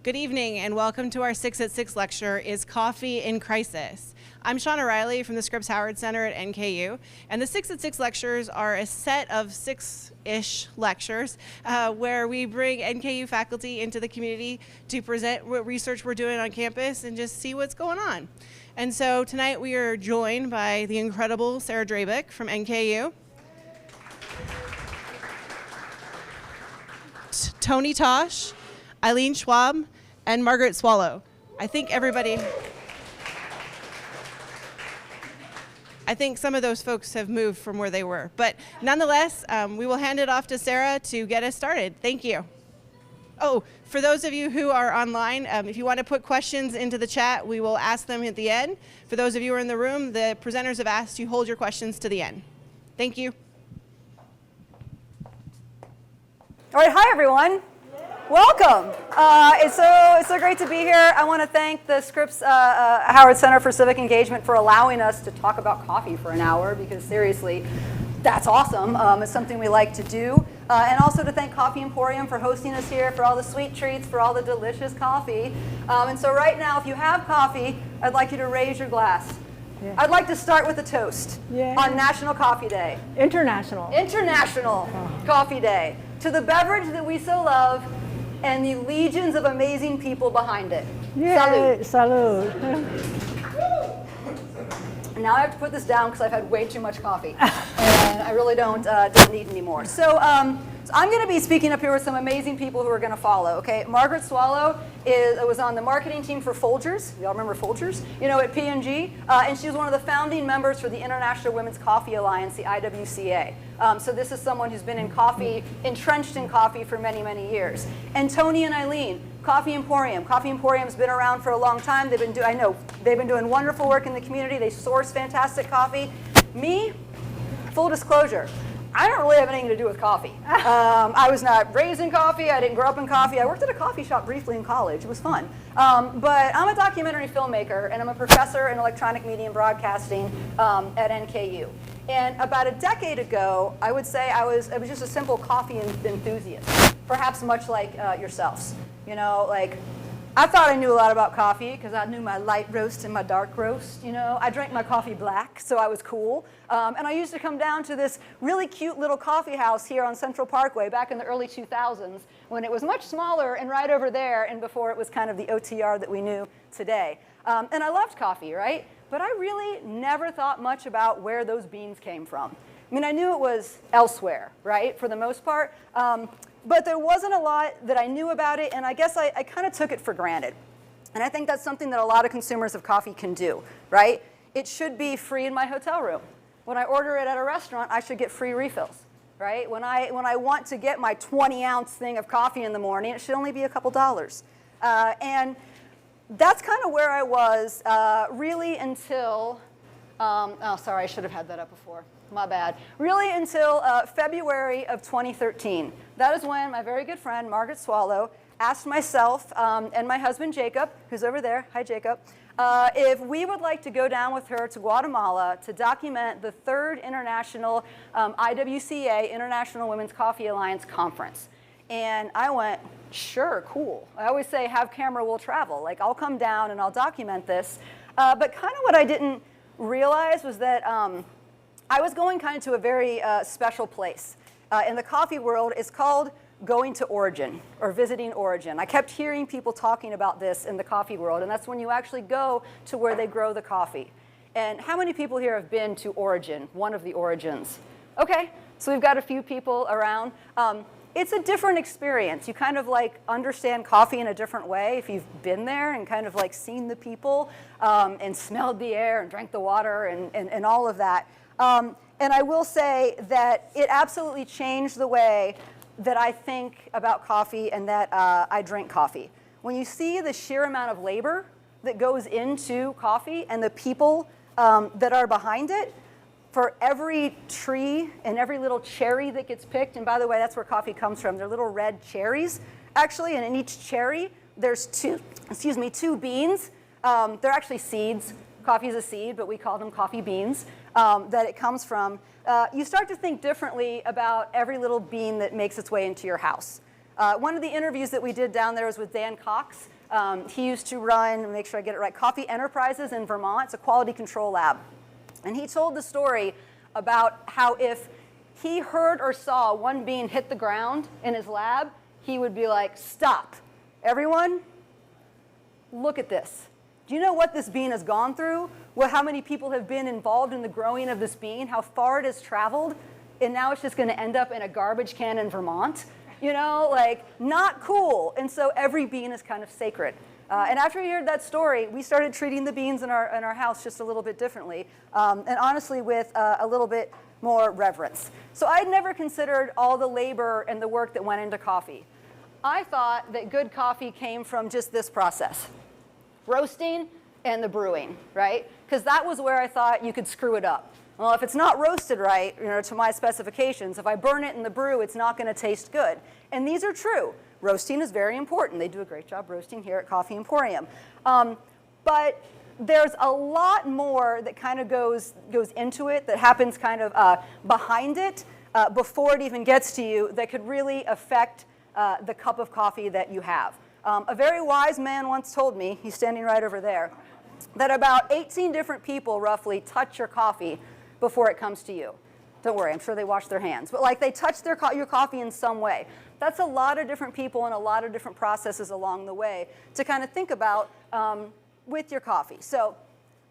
Good evening and welcome to our 6 at 6 lecture, Is Coffee in Crisis? I'm Shauna Riley from the Scripps Howard Center at NKU, and the 6 at 6 lectures are a set of 6-ish lectures where we bring NKU faculty into the community to present what research we're doing on campus and just see what's going on. And so tonight we are joined by the incredible Sara Drabik from NKU, Tony Tausch, Eileen Schwab, and Margaret Swallow. I think some of those folks have moved from where they were. But nonetheless, we will hand it off to Sara to get us started. Thank you. Oh, for those of you who are online, if you want to put questions into the chat, we will ask them at the end. For those of you who are in the room, the presenters have asked you hold your questions to the end. Thank you. All right, hi everyone. Welcome. It's so great to be here. I want to thank the Scripps Howard Center for Civic Engagement for allowing us to talk about coffee for an hour, because seriously, that's awesome. It's something we like to do. And also to thank Coffee Emporium for hosting us here, for all the sweet treats, for all the delicious coffee. And so right now, if you have coffee, I'd like you to raise your glass. Yeah. I'd like to start with a toast on National Coffee Day. International Coffee Day. To the beverage that we so love, and the legions of amazing people behind it. Yay, salud. Now I have to put this down because I've had way too much coffee, and I really don't need any more. So I'm going to be speaking up here with some amazing people who are going to follow. Okay, Margaret Swallow was on the marketing team for Folgers. Y'all remember Folgers? You know, at P&G, and she was one of the founding members for the International Women's Coffee Alliance, the IWCA. So this is someone who's been in coffee, entrenched in coffee for many, many years. And Tony and Eileen, Coffee Emporium. Coffee Emporium's been around for a long time. They've been doing wonderful work in the community. They source fantastic coffee. Me, full disclosure, I don't really have anything to do with coffee. I was not raised in coffee. I didn't grow up in coffee. I worked at a coffee shop briefly in college. It was fun. But I'm a documentary filmmaker, and I'm a professor in electronic media and broadcasting at NKU. And about a decade ago, I would say I was just a simple coffee enthusiast, perhaps much like yourselves. You know, like, I thought I knew a lot about coffee because I knew my light roast and my dark roast. You know, I drank my coffee black, so I was cool. And I used to come down to this really cute little coffee house here on Central Parkway back in the early 2000s when it was much smaller and right over there, and before it was kind of the OTR that we knew today. And I loved coffee, right? But I really never thought much about where those beans came from. I mean, I knew it was elsewhere, right, for the most part. But there wasn't a lot that I knew about it, and I guess I kind of took it for granted. And I think that's something that a lot of consumers of coffee can do, right? It should be free in my hotel room. When I order it at a restaurant, I should get free refills, right? When I want to get my 20-ounce thing of coffee in the morning, it should only be a couple dollars. And that's kind of where I was really until, oh, sorry, I should have had that up before. My bad. Really until February of 2013. That is when my very good friend, Margaret Swallow, asked myself and my husband, Jacob, who's over there, hi Jacob, if we would like to go down with her to Guatemala to document the 3rd International IWCA, International Women's Coffee Alliance Conference. And I went, sure, cool. I always say, have camera, we'll travel. Like, I'll come down and I'll document this. But kind of what I didn't realize was that I was going kind of to a very special place. In the coffee world, it's called going to origin or visiting origin. I kept hearing people talking about this in the coffee world, and that's when you actually go to where they grow the coffee. And how many people here have been to Origin, one of the origins? Okay, so we've got a few people around. It's a different experience. You kind of like understand coffee in a different way if you've been there and kind of like seen the people and smelled the air and drank the water and all of that. And I will say that it absolutely changed the way that I think about coffee and that I drink coffee. When you see the sheer amount of labor that goes into coffee and the people that are behind it, for every tree and every little cherry that gets picked, and by the way, that's where coffee comes from. They're little red cherries, actually, and in each cherry, there's two beans. They're actually seeds. Coffee is a seed, but we call them coffee beans that it comes from. You start to think differently about every little bean that makes its way into your house. One of the interviews that we did down there was with Dan Cox. He used to run, make sure I get it right, Coffee Enterprises in Vermont. It's a quality control lab. And he told the story about how if he heard or saw one bean hit the ground in his lab, he would be like, stop. Everyone, look at this. Do you know what this bean has gone through? How many people have been involved in the growing of this bean? How far it has traveled? And now it's just going to end up in a garbage can in Vermont? You know, like, not cool. And so every bean is kind of sacred. And after we heard that story, we started treating the beans in our house just a little bit differently. And honestly, with a little bit more reverence. So I'd never considered all the labor and the work that went into coffee. I thought that good coffee came from just this process. Roasting and the brewing, right? Because that was where I thought you could screw it up. Well, if it's not roasted right, to my specifications, if I burn it in the brew, it's not going to taste good. And these are true. Roasting is very important. They do a great job roasting here at Coffee Emporium. But there's a lot more that kind of goes into it, that happens kind of behind it before it even gets to you, that could really affect the cup of coffee that you have. A very wise man once told me, he's standing right over there, that about 18 different people roughly touch your coffee before it comes to you. Don't worry, I'm sure they wash their hands. But like they touch your coffee in some way. That's a lot of different people and a lot of different processes along the way to kind of think about with your coffee. So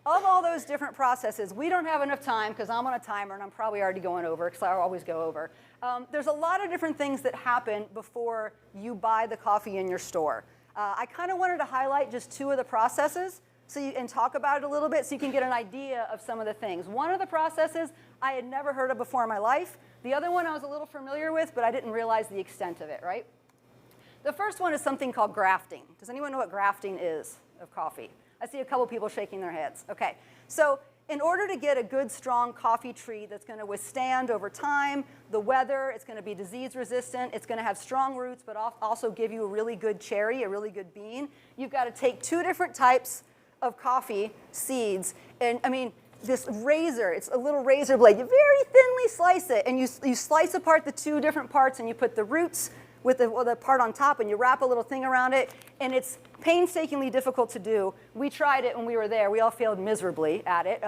of all those different processes, we don't have enough time because I'm on a timer and I'm probably already going over because I always go over. There's a lot of different things that happen before you buy the coffee in your store. I kind of wanted to highlight just two of the processes and talk about it a little bit so you can get an idea of some of the things. One of the processes I had never heard of before in my life. The other one I was a little familiar with, but I didn't realize the extent of it, right? The first one is something called grafting. Does anyone know what grafting is of coffee? I see a couple people shaking their heads. Okay, so in order to get a good, strong coffee tree that's going to withstand over time, the weather, it's going to be disease resistant, it's going to have strong roots, but also give you a really good cherry, a really good bean, you've got to take two different types of coffee seeds, and I mean, this razor, it's a little razor blade, you very thinly slice it, and you slice apart the two different parts, and you put the roots with the part on top, and you wrap a little thing around it, and it's painstakingly difficult to do. We tried it when we were there. We all failed miserably at it.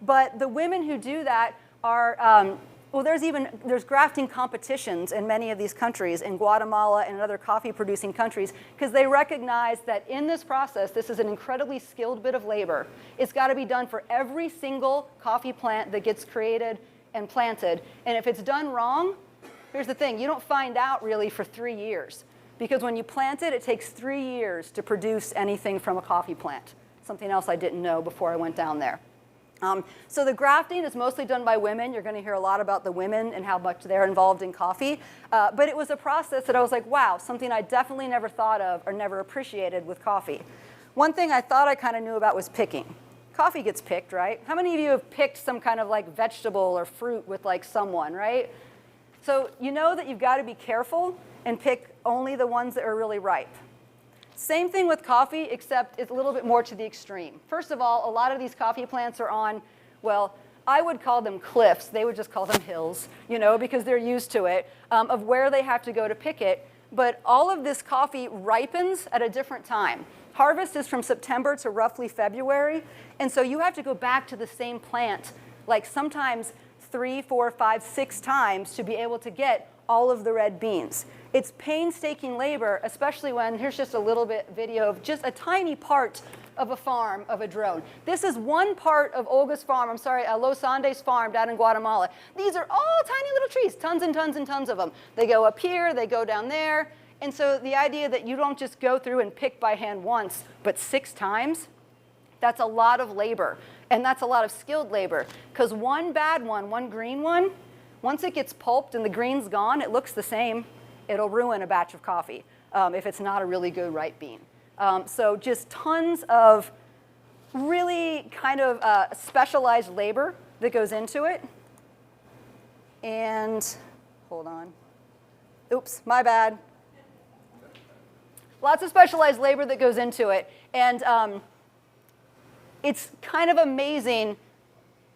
But the women who do that are, well, there's grafting competitions in many of these countries, in Guatemala and other coffee-producing countries, because they recognize that in this process, this is an incredibly skilled bit of labor. It's got to be done for every single coffee plant that gets created and planted. And if it's done wrong, here's the thing, you don't find out really for 3 years. Because when you plant it, it takes 3 years to produce anything from a coffee plant. Something else I didn't know before I went down there. So the grafting is mostly done by women. You're going to hear a lot about the women and how much they're involved in coffee. But it was a process that I was like, wow, something I definitely never thought of or never appreciated with coffee. One thing I thought I kind of knew about was picking. Coffee gets picked, right? How many of you have picked some kind of like vegetable or fruit with like someone, right? So you know that you've got to be careful and pick only the ones that are really ripe. Same thing with coffee, except it's a little bit more to the extreme. First of all, a lot of these coffee plants are on, well, I would call them cliffs. They would just call them hills, because they're used to it, of where they have to go to pick it. But all of this coffee ripens at a different time. Harvest is from September to roughly February, and so you have to go back to the same plant, like sometimes 3, 4, 5, 6 times to be able to get all of the red beans. It's painstaking labor, especially when, here's just a little bit video of just a tiny part of a farm of a drone. This is one part of Olga's farm, Los Andes farm down in Guatemala. These are all tiny little trees, tons and tons and tons of them. They go up here, they go down there. And so the idea that you don't just go through and pick by hand once, but 6 times, that's a lot of labor. And that's a lot of skilled labor. Because one bad one, one green one, once it gets pulped and the green's gone, it looks the same. It'll ruin a batch of coffee if it's not a really good ripe bean. So just tons of really kind of specialized labor that goes into it. And hold on. Oops, my bad. Lots of specialized labor that goes into it. And it's kind of amazing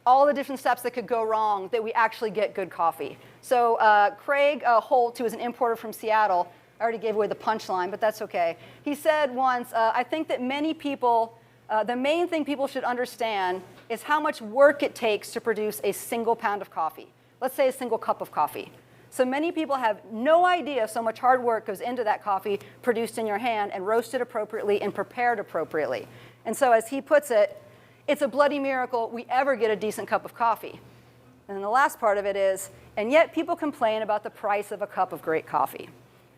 all the different steps that could go wrong that we actually get good coffee. So Craig Holt, who is an importer from Seattle, I already gave away the punchline, but that's okay. He said once, I think that many people, the main thing people should understand is how much work it takes to produce a single pound of coffee. Let's say a single cup of coffee. So many people have no idea so much hard work goes into that coffee produced in your hand and roasted appropriately and prepared appropriately. And so as he puts it, it's a bloody miracle we ever get a decent cup of coffee. And then the last part of it is, and yet people complain about the price of a cup of great coffee.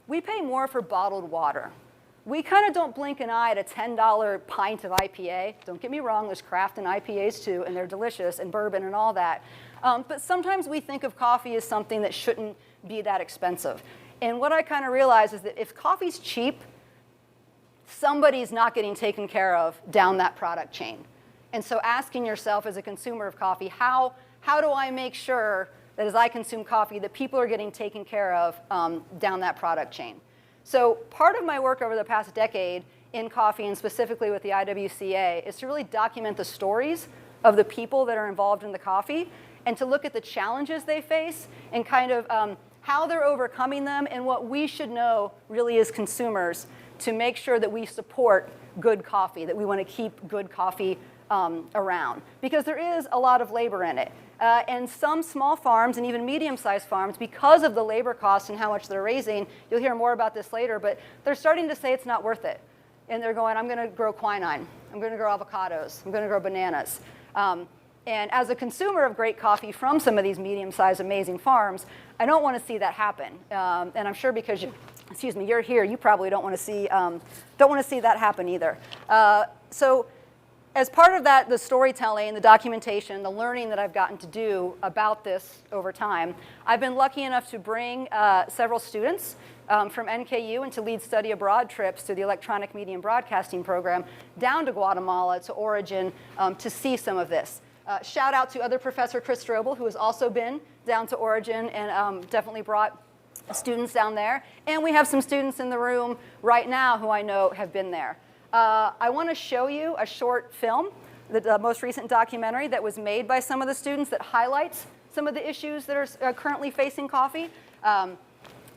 We pay more for bottled water. We kind of don't blink an eye at a $10 pint of IPA. Don't get me wrong, there's craft and IPAs too, and they're delicious, and bourbon and all that. But sometimes we think of coffee as something that shouldn't be that expensive. And what I kind of realize is that if coffee's cheap, somebody's not getting taken care of down that product chain. And so asking yourself as a consumer of coffee, how do I make sure that as I consume coffee, that people are getting taken care of down that product chain? So part of my work over the past decade in coffee, and specifically with the IWCA, is to really document the stories of the people that are involved in the coffee, and to look at the challenges they face and kind of how they're overcoming them, and what we should know really as consumers to make sure that we support good coffee, that we want to keep good coffee around. Because there is a lot of labor in it. And some small farms and even medium-sized farms, because of the labor costs and how much they're raising, you'll hear more about this later, but they're starting to say it's not worth it. And they're going, I'm going to grow quinine. I'm going to grow avocados. I'm going to grow bananas. And as a consumer of great coffee from some of these medium-sized, amazing farms, I don't want to see that happen. And I'm sure because you're here, you probably don't want to see that happen either. So as part of that, the storytelling, the documentation, the learning that I've gotten to do about this over time, I've been lucky enough to bring several students from NKU and to lead study abroad trips to the Electronic Media and Broadcasting program down to Guatemala, to Origin, to see some of this. Shout out to other Professor Chris Strobel, who has also been down to Origin and definitely brought students down there. And we have some students in the room right now who I know have been there. I want to show you a short film, the most recent documentary that was made by some of the students that highlights some of the issues that are currently facing coffee.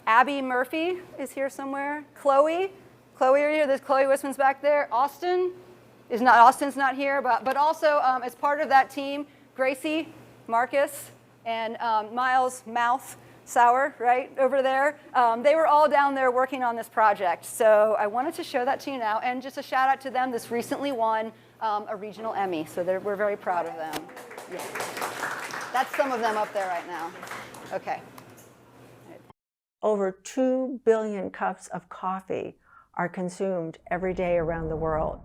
Abby Murphy is here somewhere. Chloe, are you here? There's Chloe Wisman's back there. Austin's not here, but also as part of that team, Gracie, Marcus, and Miles Mouth Sauer, right over there. They were all down there working on this project. So I wanted to show that to you now, and just a shout out to them. This recently won a regional Emmy, so we're very proud of them. Yeah. That's some of them up there right now. Okay. Over 2 billion cups of coffee are consumed every day around the world.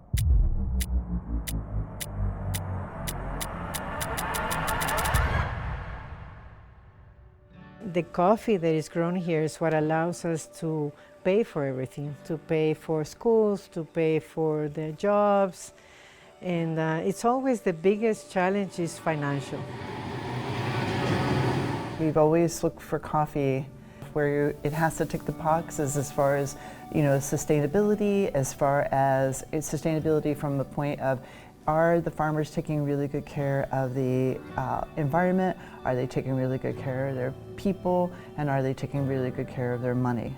The coffee that is grown here is what allows us to pay for everything, to pay for schools, to pay for the jobs, and it's always the biggest challenge is financial. We've always looked for coffee where it has to tick the boxes as far as, sustainability, as far as its sustainability from the point of, are the farmers taking really good care of the environment? Are they taking really good care of their people? And are they taking really good care of their money?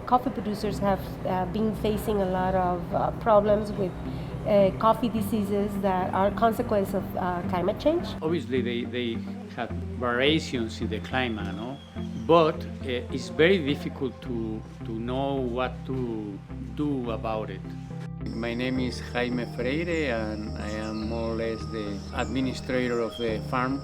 Coffee producers have been facing a lot of problems with coffee diseases that are a consequence of climate change. Obviously, they have variations in the climate, no? But it's very difficult to know what to do about it. My name is Jaime Freire, and I am more or less the administrator of the farm.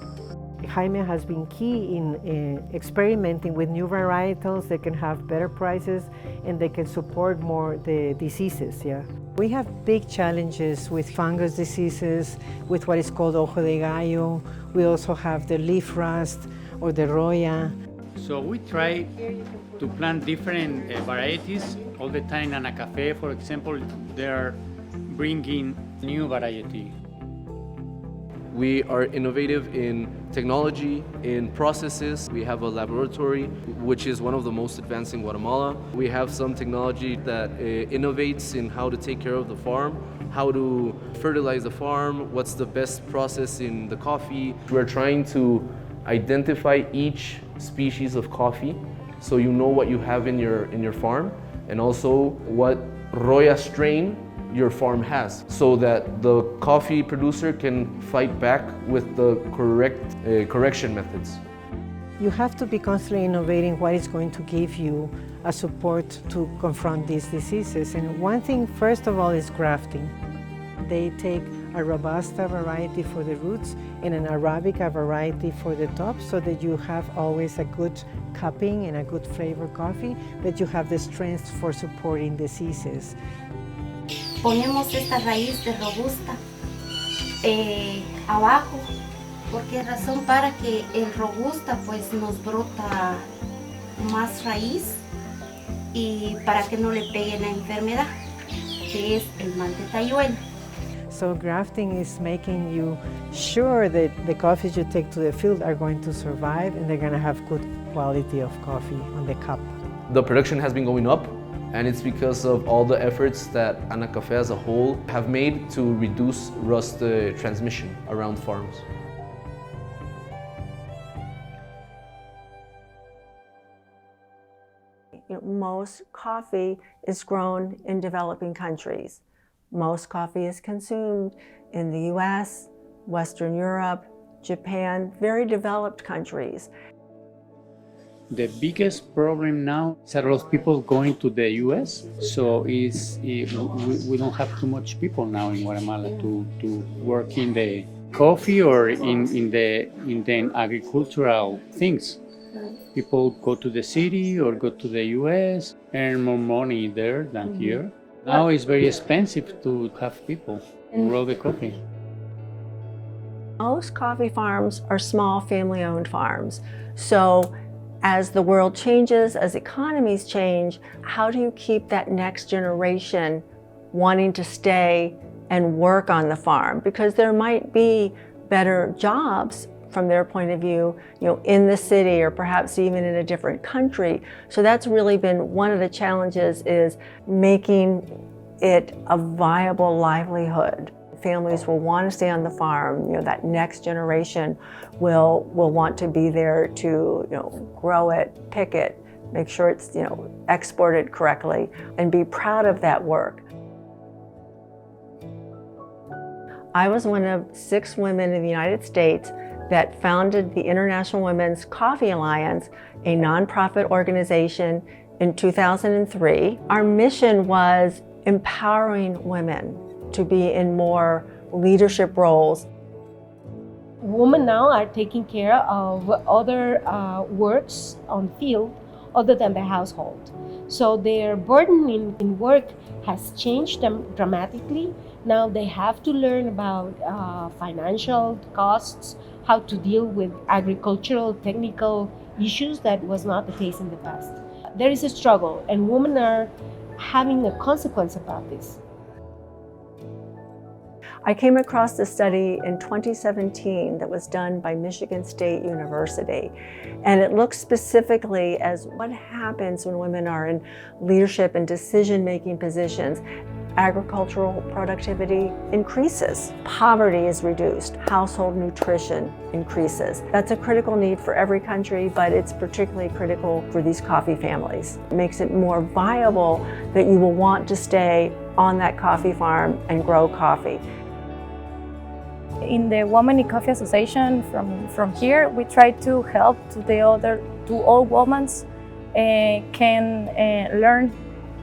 Jaime has been key in experimenting with new varietals that can have better prices and they can support more the diseases. Yeah. We have big challenges with fungus diseases, with what is called ojo de gallo. We also have the leaf rust or the roya. So we try to plant different varieties all the time. In Anacafe, for example, they're bringing new variety. We are innovative in technology, in processes. We have a laboratory, which is one of the most advanced in Guatemala. We have some technology that innovates in how to take care of the farm, how to fertilize the farm, what's the best process in the coffee. We're trying to identify each species of coffee so you know what you have in your farm, and also what Roya strain your farm has, so that the coffee producer can fight back with the correct correction methods. You have to be constantly innovating what is going to give you a support to confront these diseases. And one thing, first of all, is grafting. They take a Robusta variety for the roots and an Arabica variety for the top, so that you have always a good cupping and a good flavor coffee, but you have the strength for supporting diseases. Ponemos esta raíz de Robusta abajo. ¿Por qué razón? Para que el Robusta pues nos brota más raíz y para que no le pegue la enfermedad, que es el mal de tayuela. So grafting is making you sure that the coffees you take to the field are going to survive and they're going to have good quality of coffee on the cup. The production has been going up, and it's because of all the efforts that Ana Café as a whole have made to reduce rust transmission around farms. Most coffee is grown in developing countries. Most coffee is consumed in the US, Western Europe, Japan, very developed countries. The biggest problem now is a lot of people going to the US, so we don't have too much people now in Guatemala to work in the coffee or in the agricultural things. People go to the city or go to the US, earn more money there than here. Now it's very expensive to have people grow the coffee. Most coffee farms are small family-owned farms. So as the world changes, as economies change, how do you keep that next generation wanting to stay and work on the farm? Because there might be better jobs from their point of view, in the city or perhaps even in a different country. So that's really been one of the challenges, is making it a viable livelihood. Families will want to stay on the farm. That next generation will want to be there to grow it, pick it, make sure it's exported correctly, and be proud of that work. I was one of 6 women in the United States that founded the International Women's Coffee Alliance, a nonprofit organization, in 2003. Our mission was empowering women to be in more leadership roles. Women now are taking care of other works on field other than the household. So their burden in work has changed them dramatically. Now they have to learn about financial costs, how to deal with agricultural technical issues that was not the case in the past. There is a struggle, and women are having a consequence about this. I came across a study in 2017 that was done by Michigan State University, and it looks specifically as what happens when women are in leadership and decision-making positions. Agricultural productivity increases, poverty is reduced, household nutrition increases. That's a critical need for every country, but it's particularly critical for these coffee families. It makes it more viable that you will want to stay on that coffee farm and grow coffee. In the Women in Coffee Association from here, we try to help to all women can learn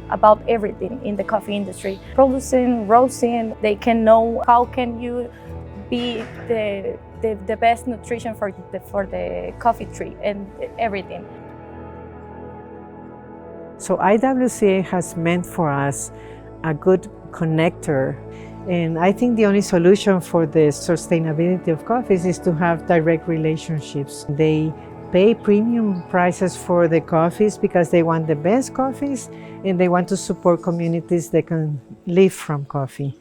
about everything in the coffee industry. Producing, roasting, they can know how can you be the best nutrition for the coffee tree and everything. So IWCA has meant for us a good connector. And I think the only solution for the sustainability of coffees is to have direct relationships. They pay premium prices for the coffees because they want the best coffees and they want to support communities that can live from coffee.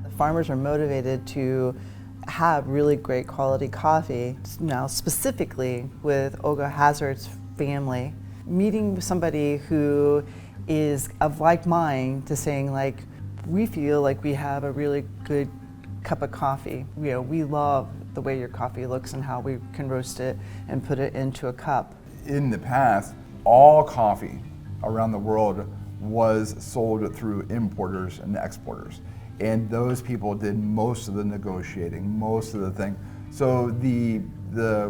The farmers are motivated to have really great quality coffee. Now specifically with Olga Hazard's family, meeting with somebody who is of like mind to saying like, we feel like we have a really good cup of coffee. We love the way your coffee looks and how we can roast it and put it into a cup. In the past, all coffee around the world was sold through importers and exporters. And those people did most of the negotiating, most of the thing. So the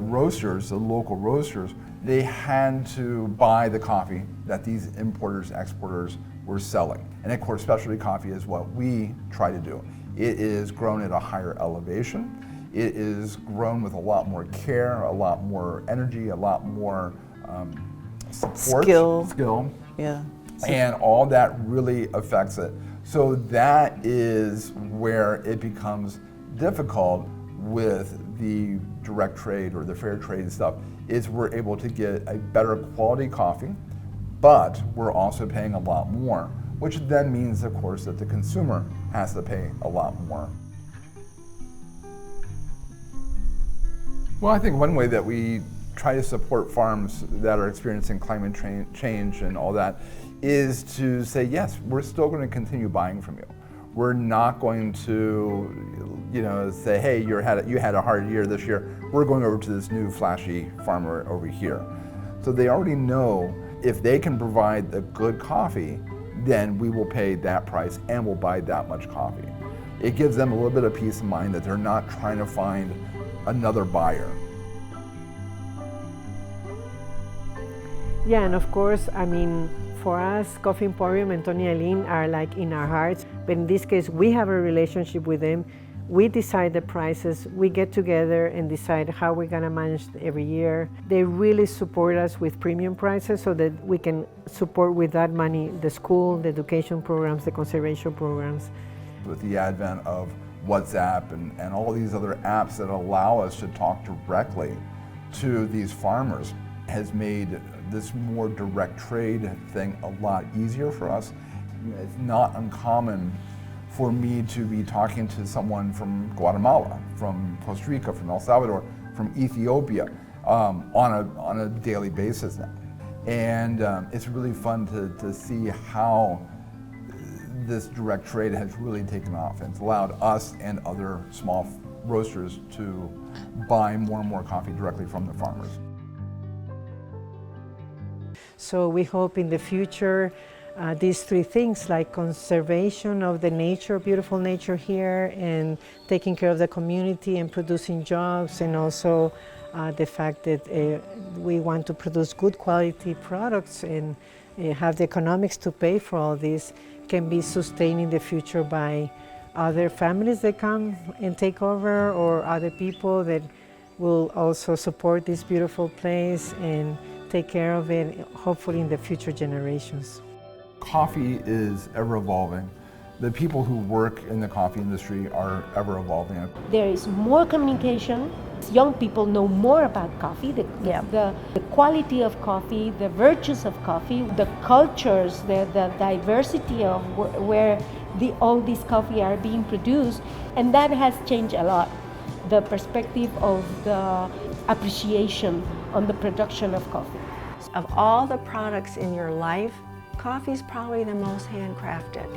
roasters, the local roasters, they had to buy the coffee that these importers, exporters were selling. And of course, specialty coffee is what we try to do. It is grown at a higher elevation. It is grown with a lot more care, a lot more energy, a lot more support. Skill. Yeah. And all that really affects it. So that is where it becomes difficult with the direct trade or the fair trade stuff, is we're able to get a better quality coffee, but we're also paying a lot more, which then means, of course, that the consumer has to pay a lot more. Well, I think one way that we try to support farms that are experiencing climate change and all that is to say, yes, we're still going to continue buying from you. We're not going to, say, hey, you had a hard year this year. We're going over to this new flashy farmer over here. So they already know if they can provide a good coffee, then we will pay that price and we'll buy that much coffee. It gives them a little bit of peace of mind that they're not trying to find another buyer. Yeah, and of course, I mean, for us, Coffee Emporium and Tony Eileen are like in our hearts, but in this case, we have a relationship with them. We decide the prices, we get together and decide how we're gonna manage every year. They really support us with premium prices so that we can support with that money the school, the education programs, the conservation programs. With the advent of WhatsApp and all these other apps that allow us to talk directly to these farmers has made this more direct trade thing a lot easier for us. It's not uncommon for me to be talking to someone from Guatemala, from Costa Rica, from El Salvador, from Ethiopia on a daily basis now. And it's really fun to see how this direct trade has really taken off. It's allowed us and other small roasters to buy more and more coffee directly from the farmers. So we hope in the future these three things, like conservation of the nature, beautiful nature here, and taking care of the community and producing jobs, and also the fact that we want to produce good quality products and have the economics to pay for all this, can be sustained in the future by other families that come and take over, or other people that will also support this beautiful place and take care of it, hopefully in the future generations. Coffee is ever evolving. The people who work in the coffee industry are ever evolving. There is more communication. Young people know more about coffee, the quality of coffee, the virtues of coffee, the cultures, the diversity of where all these coffee are being produced, and that has changed a lot. The perspective of the appreciation on the production of coffee. Of all the products in your life, coffee is probably the most handcrafted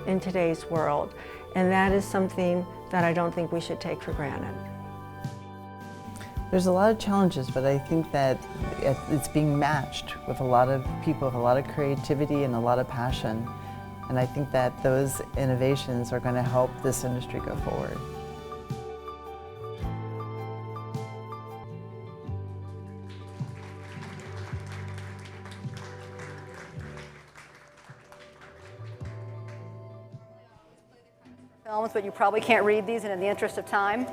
in today's world, and that is something that I don't think we should take for granted. There's a lot of challenges, but I think that it's being matched with a lot of people with a lot of creativity and a lot of passion, and I think that those innovations are going to help this industry go forward. But you probably can't read these, and in the interest of time,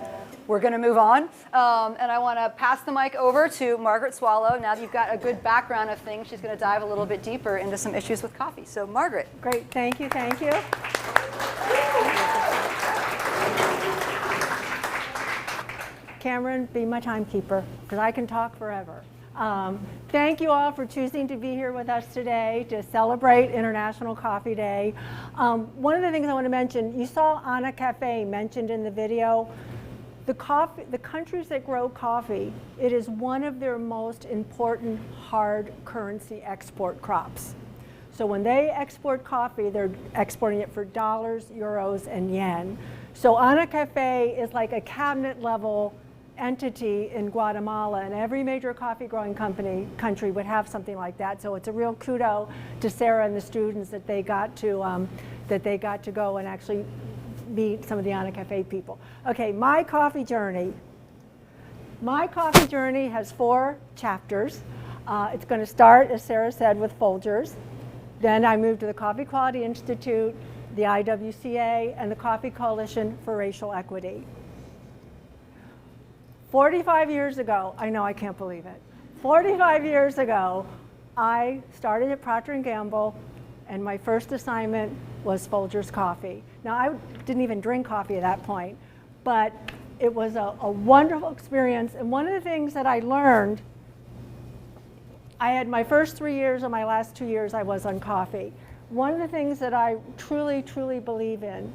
we're going to move on. And I want to pass the mic over to Margaret Swallow. Now that you've got a good background of things, she's going to dive a little bit deeper into some issues with coffee. So Margaret. Great, thank you, thank you. Cameron, be my timekeeper, because I can talk forever. Thank you all for choosing to be here with us today to celebrate International Coffee Day. One of the things I want to mention, you saw Anna Cafe mentioned in the video. The countries that grow coffee, it is one of their most important hard currency export crops. So when they export coffee, they're exporting it for dollars, euros, and yen. So Ana Cafe is like a cabinet level entity in Guatemala, and every major coffee growing country would have something like that. So it's a real kudo to Sara and the students that they got to go and actually meet some of the Ana Cafe people. Okay, my coffee journey. My coffee journey has 4 chapters. It's going to start, as Sara said, with Folgers. Then I moved to the Coffee Quality Institute, the IWCA, and the Coffee Coalition for Racial Equity. 45 years ago, I know, I can't believe it. 45 years ago, I started at Procter & Gamble, and my first assignment was Folgers Coffee. Now, I didn't even drink coffee at that point, but it was a wonderful experience. And one of the things that I learned, I had my first 3 years and my last 2 years I was on coffee. One of the things that I truly, truly believe in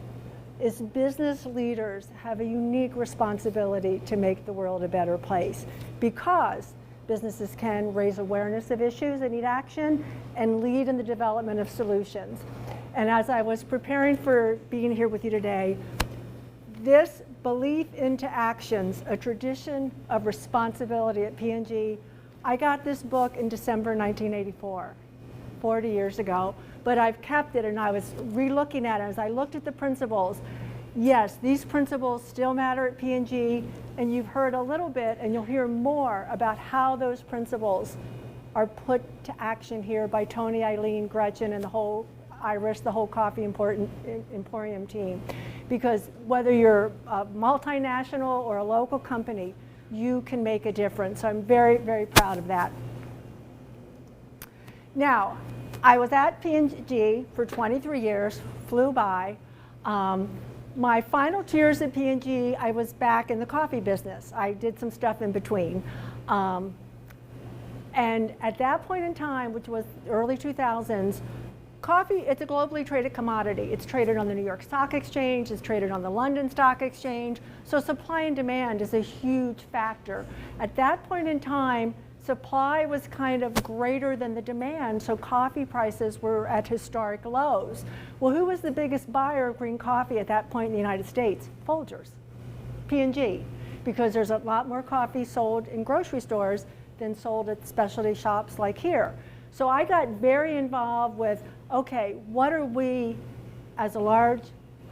is business leaders have a unique responsibility to make the world a better place, because businesses can raise awareness of issues that need action and lead in the development of solutions. And as I was preparing for being here with you today, this belief into actions, a tradition of responsibility at P&G, I got this book in December 1984, 40 years ago, but I've kept it, and I was re-looking at it as I looked at the principles. Yes, these principles still matter at P&G, and you've heard a little bit, and you'll hear more about how those principles are put to action here by Tony, Eileen, Gretchen, and the whole Irish, the whole Coffee Emporium team. Because whether you're a multinational or a local company, you can make a difference. So I'm very, very proud of that. Now, I was at P&G for 23 years, flew by. My final 2 years at P&G, I was back in the coffee business. I did some stuff in between. And at that point in time, which was early 2000s, coffee, it's a globally traded commodity. It's traded on the New York Stock Exchange, it's traded on the London Stock Exchange. So supply and demand is a huge factor. At that point in time, supply was kind of greater than the demand, so coffee prices were at historic lows. Well, who was the biggest buyer of green coffee at that point in the United States? Folgers, P&G, because there's a lot more coffee sold in grocery stores than sold at specialty shops like here. So I got very involved with, okay, what are we as a large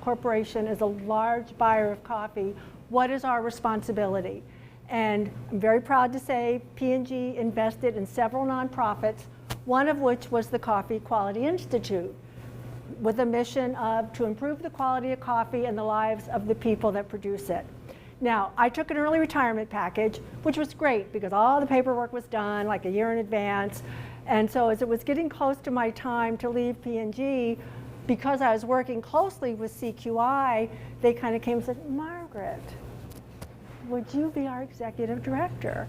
corporation, as a large buyer of coffee, what is our responsibility? And I'm very proud to say P&G invested in several nonprofits, one of which was the Coffee Quality Institute, with a mission to improve the quality of coffee and the lives of the people that produce it. Now, I took an early retirement package, which was great because all the paperwork was done like a year in advance. And so as it was getting close to my time to leave P&G, because I was working closely with CQI, they kind of came and said, Margaret, would you be our executive director?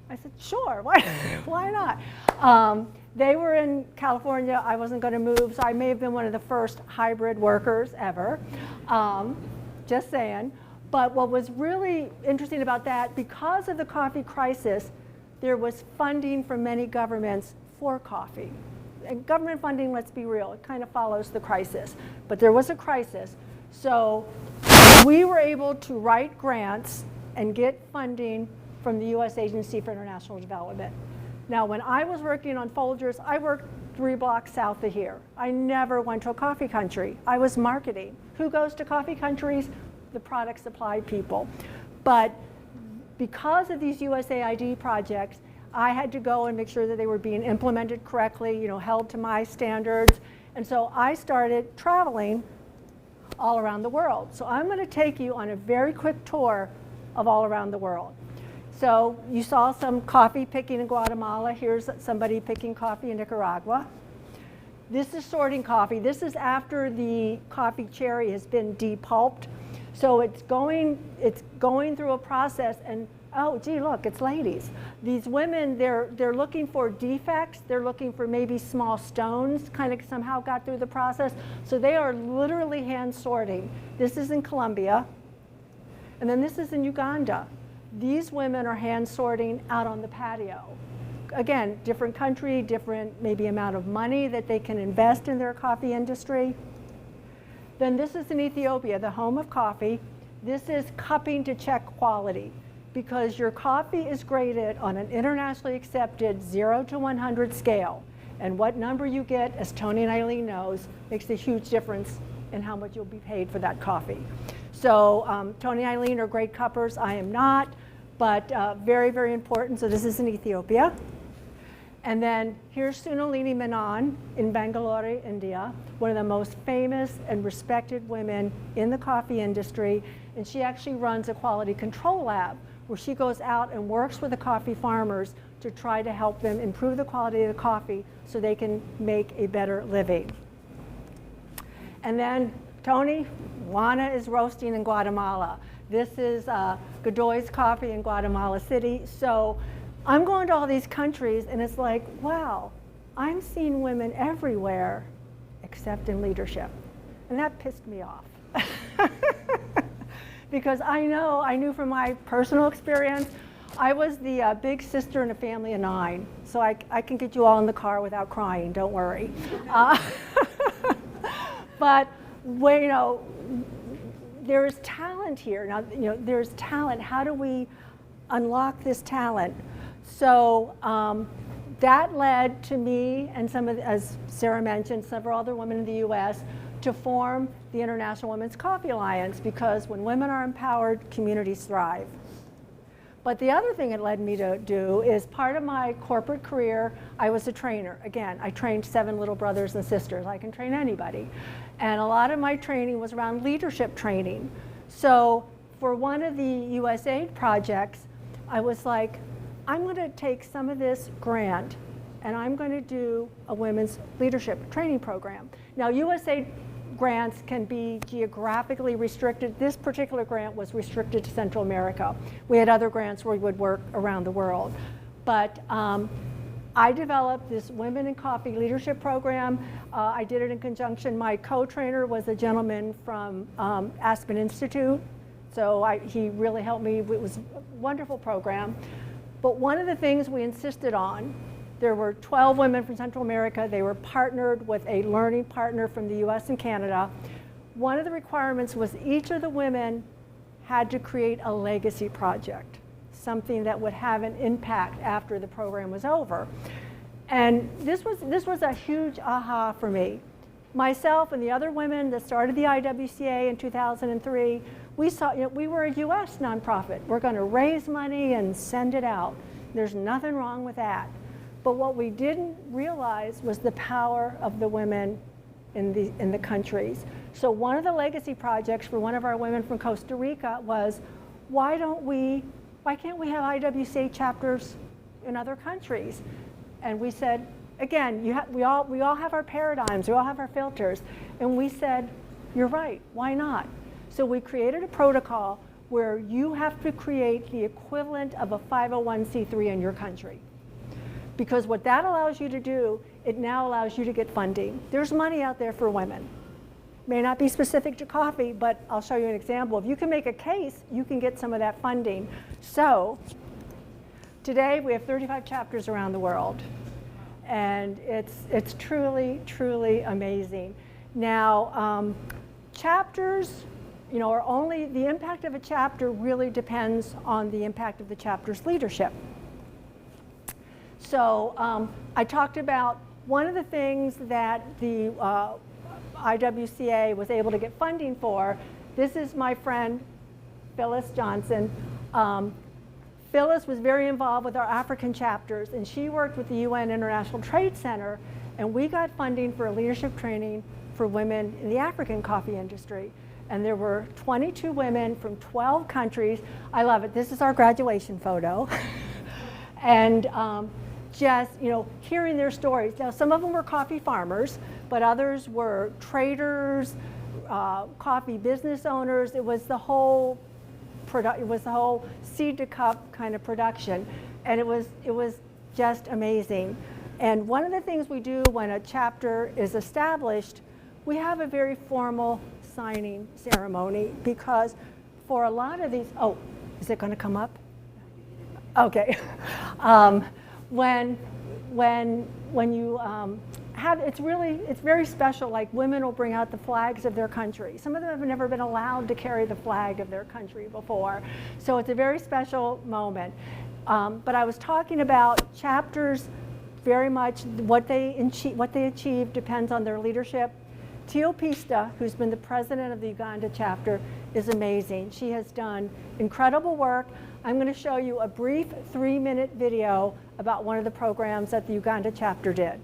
I said, sure, why not? They were in California, I wasn't going to move, so I may have been one of the first hybrid workers ever, just saying. But what was really interesting about that, because of the coffee crisis, there was funding from many governments for coffee. And government funding, let's be real, it kind of follows the crisis. But there was a crisis. So we were able to write grants and get funding from the U.S. Agency for International Development. Now, when I was working on Folgers, I worked 3 blocks south of here. I never went to a coffee country. I was marketing. Who goes to coffee countries? The product supply people. But because of these USAID projects, I had to go and make sure that they were being implemented correctly, held to my standards. And so I started traveling all around the world. So I'm going to take you on a very quick tour of all around the world. So you saw some coffee picking in Guatemala. Here's somebody picking coffee in Nicaragua. This is sorting coffee. This is after the coffee cherry has been depulped. So it's going through a process, and oh, gee, look, it's ladies. These women, they're looking for defects. They're looking for maybe small stones, kind of somehow got through the process. So they are literally hand sorting. This is in Colombia, and then this is in Uganda. These women are hand sorting out on the patio. again, different country, different maybe amount of money that they can invest in their coffee industry. Then this is in Ethiopia, the home of coffee. This is cupping to check quality, because your coffee is graded on an internationally accepted 0 to 100 scale. And what number you get, as Tony and Eileen knows, makes a huge difference in how much you'll be paid for that coffee. So Tony and Eileen are great cuppers. I am not, but very, very important. So this is in Ethiopia. And then here's Sunalini Menon in Bangalore, India, one of the most famous and respected women in the coffee industry. And she actually runs a quality control lab where she goes out and works with the coffee farmers to try to help them improve the quality of the coffee so they can make a better living. And then Tony, Juana is roasting in Guatemala. This is Godoy's Coffee in Guatemala City. So I'm going to all these countries and it's like, wow, I'm seeing women everywhere except in leadership. And that pissed me off. Because I knew from my personal experience, I was the big sister in a family of 9. So I can get you all in the car without crying, don't worry. But when, there's talent here. Now, there's talent. How do we unlock this talent? So that led to me and some of, as Sara mentioned, several other women in the US to form the International Women's Coffee Alliance, because when women are empowered, communities thrive. But the other thing it led me to do is, part of my corporate career, I was a trainer. Again, I trained 7 little brothers and sisters. I can train anybody. And a lot of my training was around leadership training. So for one of the USAID projects, I was like, I'm going to take some of this grant and I'm going to do a women's leadership training program. Now, USAID grants can be geographically restricted. This particular grant was restricted to Central America. We had other grants where we would work around the world. But I developed this Women in Coffee leadership program. I did it in conjunction. My co-trainer was a gentleman from Aspen Institute. So he really helped me. It was a wonderful program. But one of the things we insisted on, there were 12 women from Central America. They were partnered with a learning partner from the US and Canada. One of the requirements was each of the women had to create a legacy project, something that would have an impact after the program was over. And this was a huge aha for me. Myself and the other women that started the IWCA in 2003, we saw, we were a US nonprofit. We're going to raise money and send it out. There's nothing wrong with that. But what we didn't realize was the power of the women in the countries. So one of the legacy projects for one of our women from Costa Rica was, why can't we have IWCA chapters in other countries? And we said, again, we all have our paradigms, we all have our filters. And we said, you're right, why not? So we created a protocol where you have to create the equivalent of a 501c3 in your country. Because what that allows you to do, it now allows you to get funding. There's money out there for women. May not be specific to coffee, but I'll show you an example. If you can make a case, you can get some of that funding. So today we have 35 chapters around the world. And it's truly, truly amazing. Now, chapters, are only, the impact of a chapter really depends on the impact of the chapter's leadership. So I talked about one of the things that the IWCA was able to get funding for. This is my friend, Phyllis Johnson. Phyllis was very involved with our African chapters, and she worked with the UN International Trade Center, and we got funding for a leadership training for women in the African coffee industry. And there were 22 women from 12 countries. I love it. This is our graduation photo. And just, hearing their stories. Now, some of them were coffee farmers, but others were traders, coffee business owners. It was the whole seed to cup kind of production, and it was just amazing. And one of the things we do when a chapter is established, we have a very formal signing ceremony, because for a lot of these, is it going to come up? Okay. when you it's very special. Like, women will bring out the flags of their country. Some of them have never been allowed to carry the flag of their country before. So it's a very special moment. But I was talking about chapters, very much what they achieve depends on their leadership. Tio Pista, who's been the president of the Uganda chapter, is amazing. She has done incredible work. I'm going to show you a brief 3-minute video about one of the programs that the Uganda chapter did.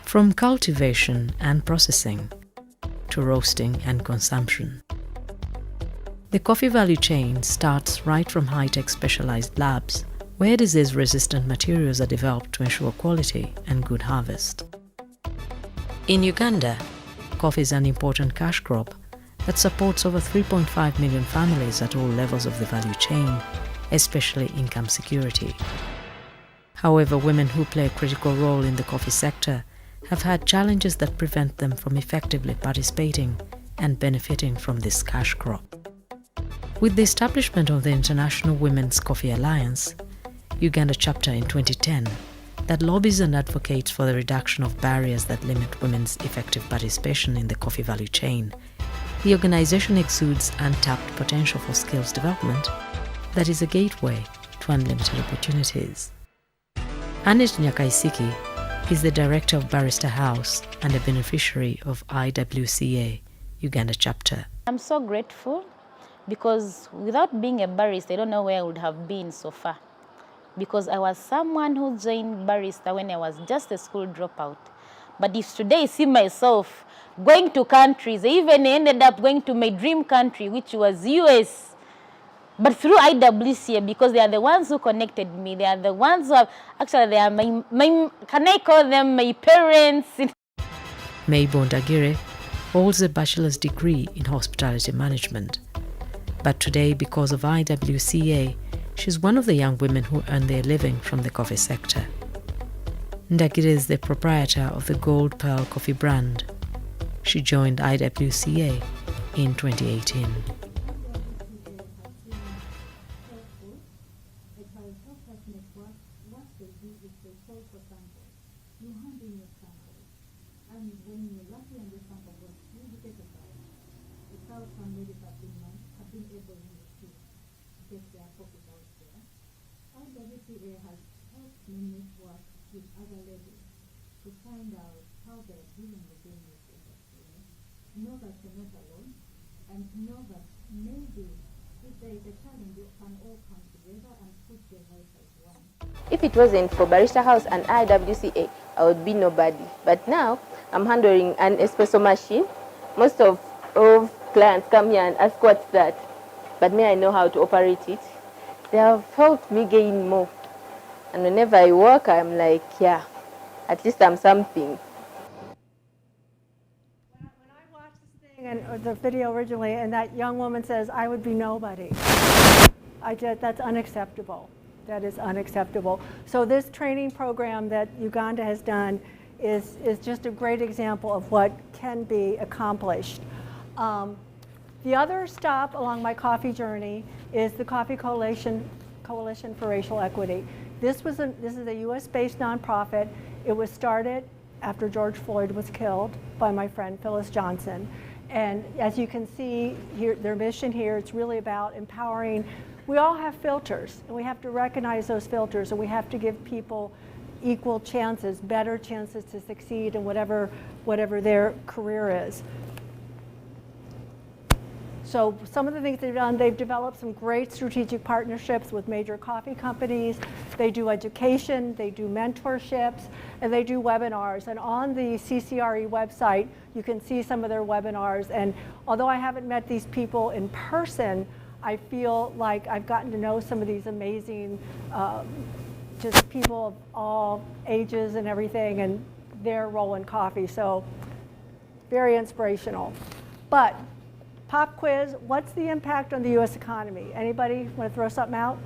From cultivation and processing to roasting and consumption, the coffee value chain starts right from high-tech specialized labs, where disease-resistant materials are developed to ensure quality and good harvest. In Uganda, coffee is an important cash crop that supports over 3.5 million families at all levels of the value chain, especially income security. However, women who play a critical role in the coffee sector have had challenges that prevent them from effectively participating and benefiting from this cash crop. With the establishment of the International Women's Coffee Alliance, Uganda chapter in 2010, that lobbies and advocates for the reduction of barriers that limit women's effective participation in the coffee value chain, the organization exudes untapped potential for skills development that is a gateway to unlimited opportunities. Annette Nyakaisiki is the director of Barrister House and a beneficiary of IWCA Uganda chapter. I'm so grateful because without being a barrister, I don't know where I would have been so far. Because I was someone who joined barrister when I was just a school dropout. But if today I see myself going to countries, I even ended up going to my dream country, which was US. But through IWCA, because they are the ones who connected me, they are the ones who have, actually they are my can I call them my parents? May Bondagire holds a bachelor's degree in hospitality management. But today, because of IWCA, she's one of the young women who earn their living from the coffee sector. Ndagire is the proprietor of the Gold Pearl coffee brand. She joined IWCA in 2018. If it wasn't for Barrister House and IWCA, I would be nobody. But now, I'm handling an espresso machine. Most of clients come here and ask what's that. But me, I know how to operate it. They have helped me gain more. And whenever I work, I'm like, yeah, at least I'm something. When I watched this thing and the video originally, and that young woman says, I would be nobody, that's unacceptable. That is unacceptable. So this training program that Uganda has done is just a great example of what can be accomplished. The other stop along my coffee journey is the Coffee Coalition for Racial Equity. This is a US-based nonprofit. It was started after George Floyd was killed by my friend Phyllis Johnson. And as you can see here, their mission here, it's really about empowering. We all have filters, and we have to recognize those filters, and we have to give people equal chances, better chances to succeed in whatever their career is. So some of the things they've done, they've developed some great strategic partnerships with major coffee companies. They do education, they do mentorships, and they do webinars. And on the CCRE website, you can see some of their webinars. And although I haven't met these people in person, I feel like I've gotten to know some of these amazing just people of all ages and everything, and their role in coffee. So very inspirational. But pop quiz, what's the impact on the US economy? Anybody want to throw something out?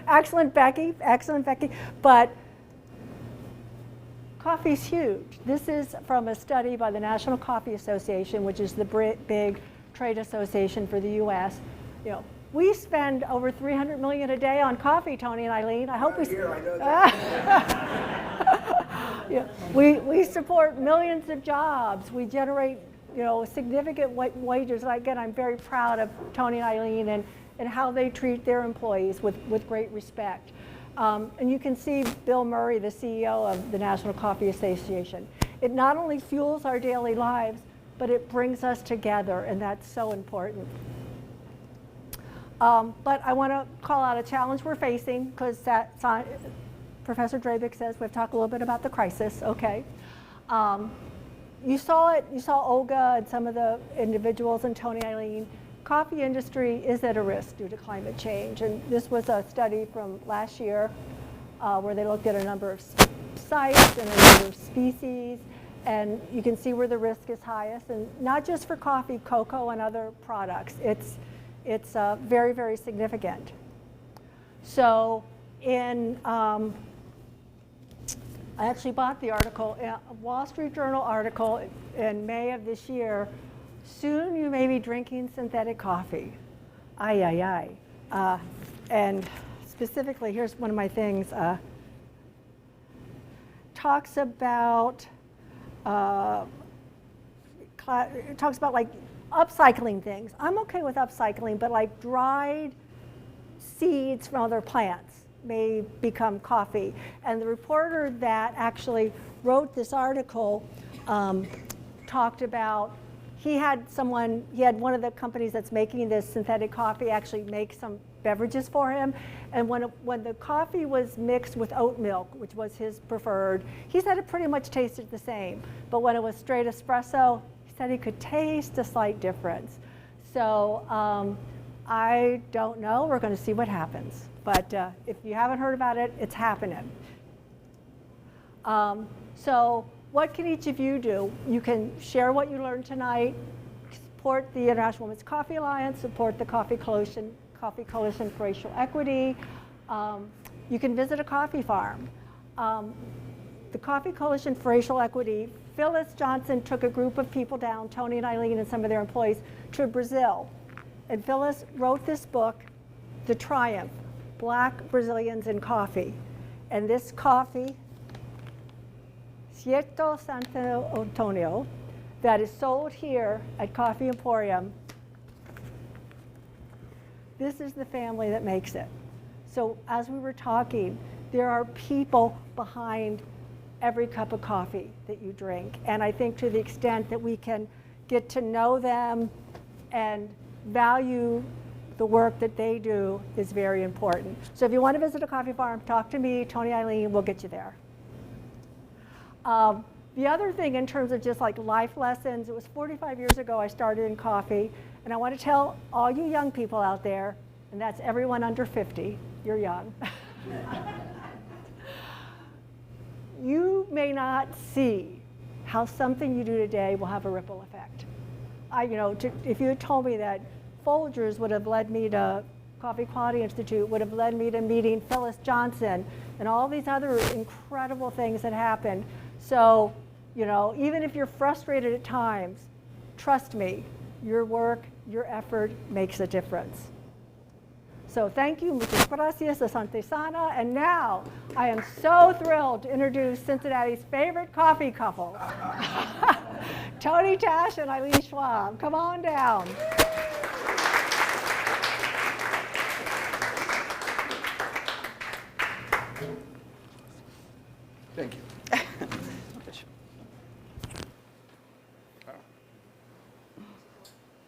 Excellent, Becky. Excellent, Becky. But coffee's huge. This is from a study by the National Coffee Association, which is the big trade association for the U.S. You know, we spend over $300 million a day on coffee, Tony and Eileen. I hope we. I know that. Yeah, we support millions of jobs. We generate, you know, significant wages. And again, I'm very proud of Tony and Eileen and how they treat their employees with great respect. And you can see Bill Murray, the CEO of the National Coffee Association. It not only fuels our daily lives, but it brings us together, and that's so important. But I want to call out a challenge we're facing, because Professor Drabik says we've talked a little bit about the crisis. Okay. You saw it. You saw Olga and some of the individuals, and Tony, Eileen. Coffee industry is at a risk due to climate change, and this was a study from last year where they looked at a number of sites and a number of species, and you can see where the risk is highest, and not just for coffee, cocoa, and other products. It's very, very significant. So I actually bought the article, a Wall Street Journal article in May of this year. Soon you may be drinking synthetic coffee. Ay, ay, ay. And specifically, here's one of my things. Talks about like upcycling things. I'm okay with upcycling, but like dried seeds from other plants may become coffee. And the reporter that actually wrote this article talked about, he had one of the companies that's making this synthetic coffee actually make some beverages for him. And when the coffee was mixed with oat milk, which was his preferred, he said it pretty much tasted the same. But when it was straight espresso, he said he could taste a slight difference. So I don't know. We're going to see what happens. But if you haven't heard about it, it's happening. So what can each of you do? You can share what you learned tonight, support the International Women's Coffee Alliance, support the Coffee Coalition for Racial Equity. You can visit a coffee farm. The Coffee Coalition for Racial Equity, Phyllis Johnson took a group of people down, Tony and Eileen and some of their employees, to Brazil. And Phyllis wrote this book, The Triumph, Black Brazilians in Coffee. And this coffee, Cierto Santo Antonio, that is sold here at Coffee Emporium, this is the family that makes it. So as we were talking, there are people behind every cup of coffee that you drink. And I think to the extent that we can get to know them and value the work that they do is very important. So if you want to visit a coffee farm, talk to me, Tony, Eileen, we'll get you there. The other thing in terms of just like life lessons, it was 45 years ago I started in coffee, and I want to tell all you young people out there, and that's everyone under 50, you're young. You may not see how something you do today will have a ripple effect. If you had told me that Folgers would have led me to Coffee Quality Institute, would have led me to meeting Phyllis Johnson, and all these other incredible things that happened. So, even if you're frustrated at times, trust me, your work, your effort makes a difference. So thank you, muchas gracias, asante sana, and now I am so thrilled to introduce Cincinnati's favorite coffee couple, Tony Tausch and Eileen Schwab. Come on down. Thank you.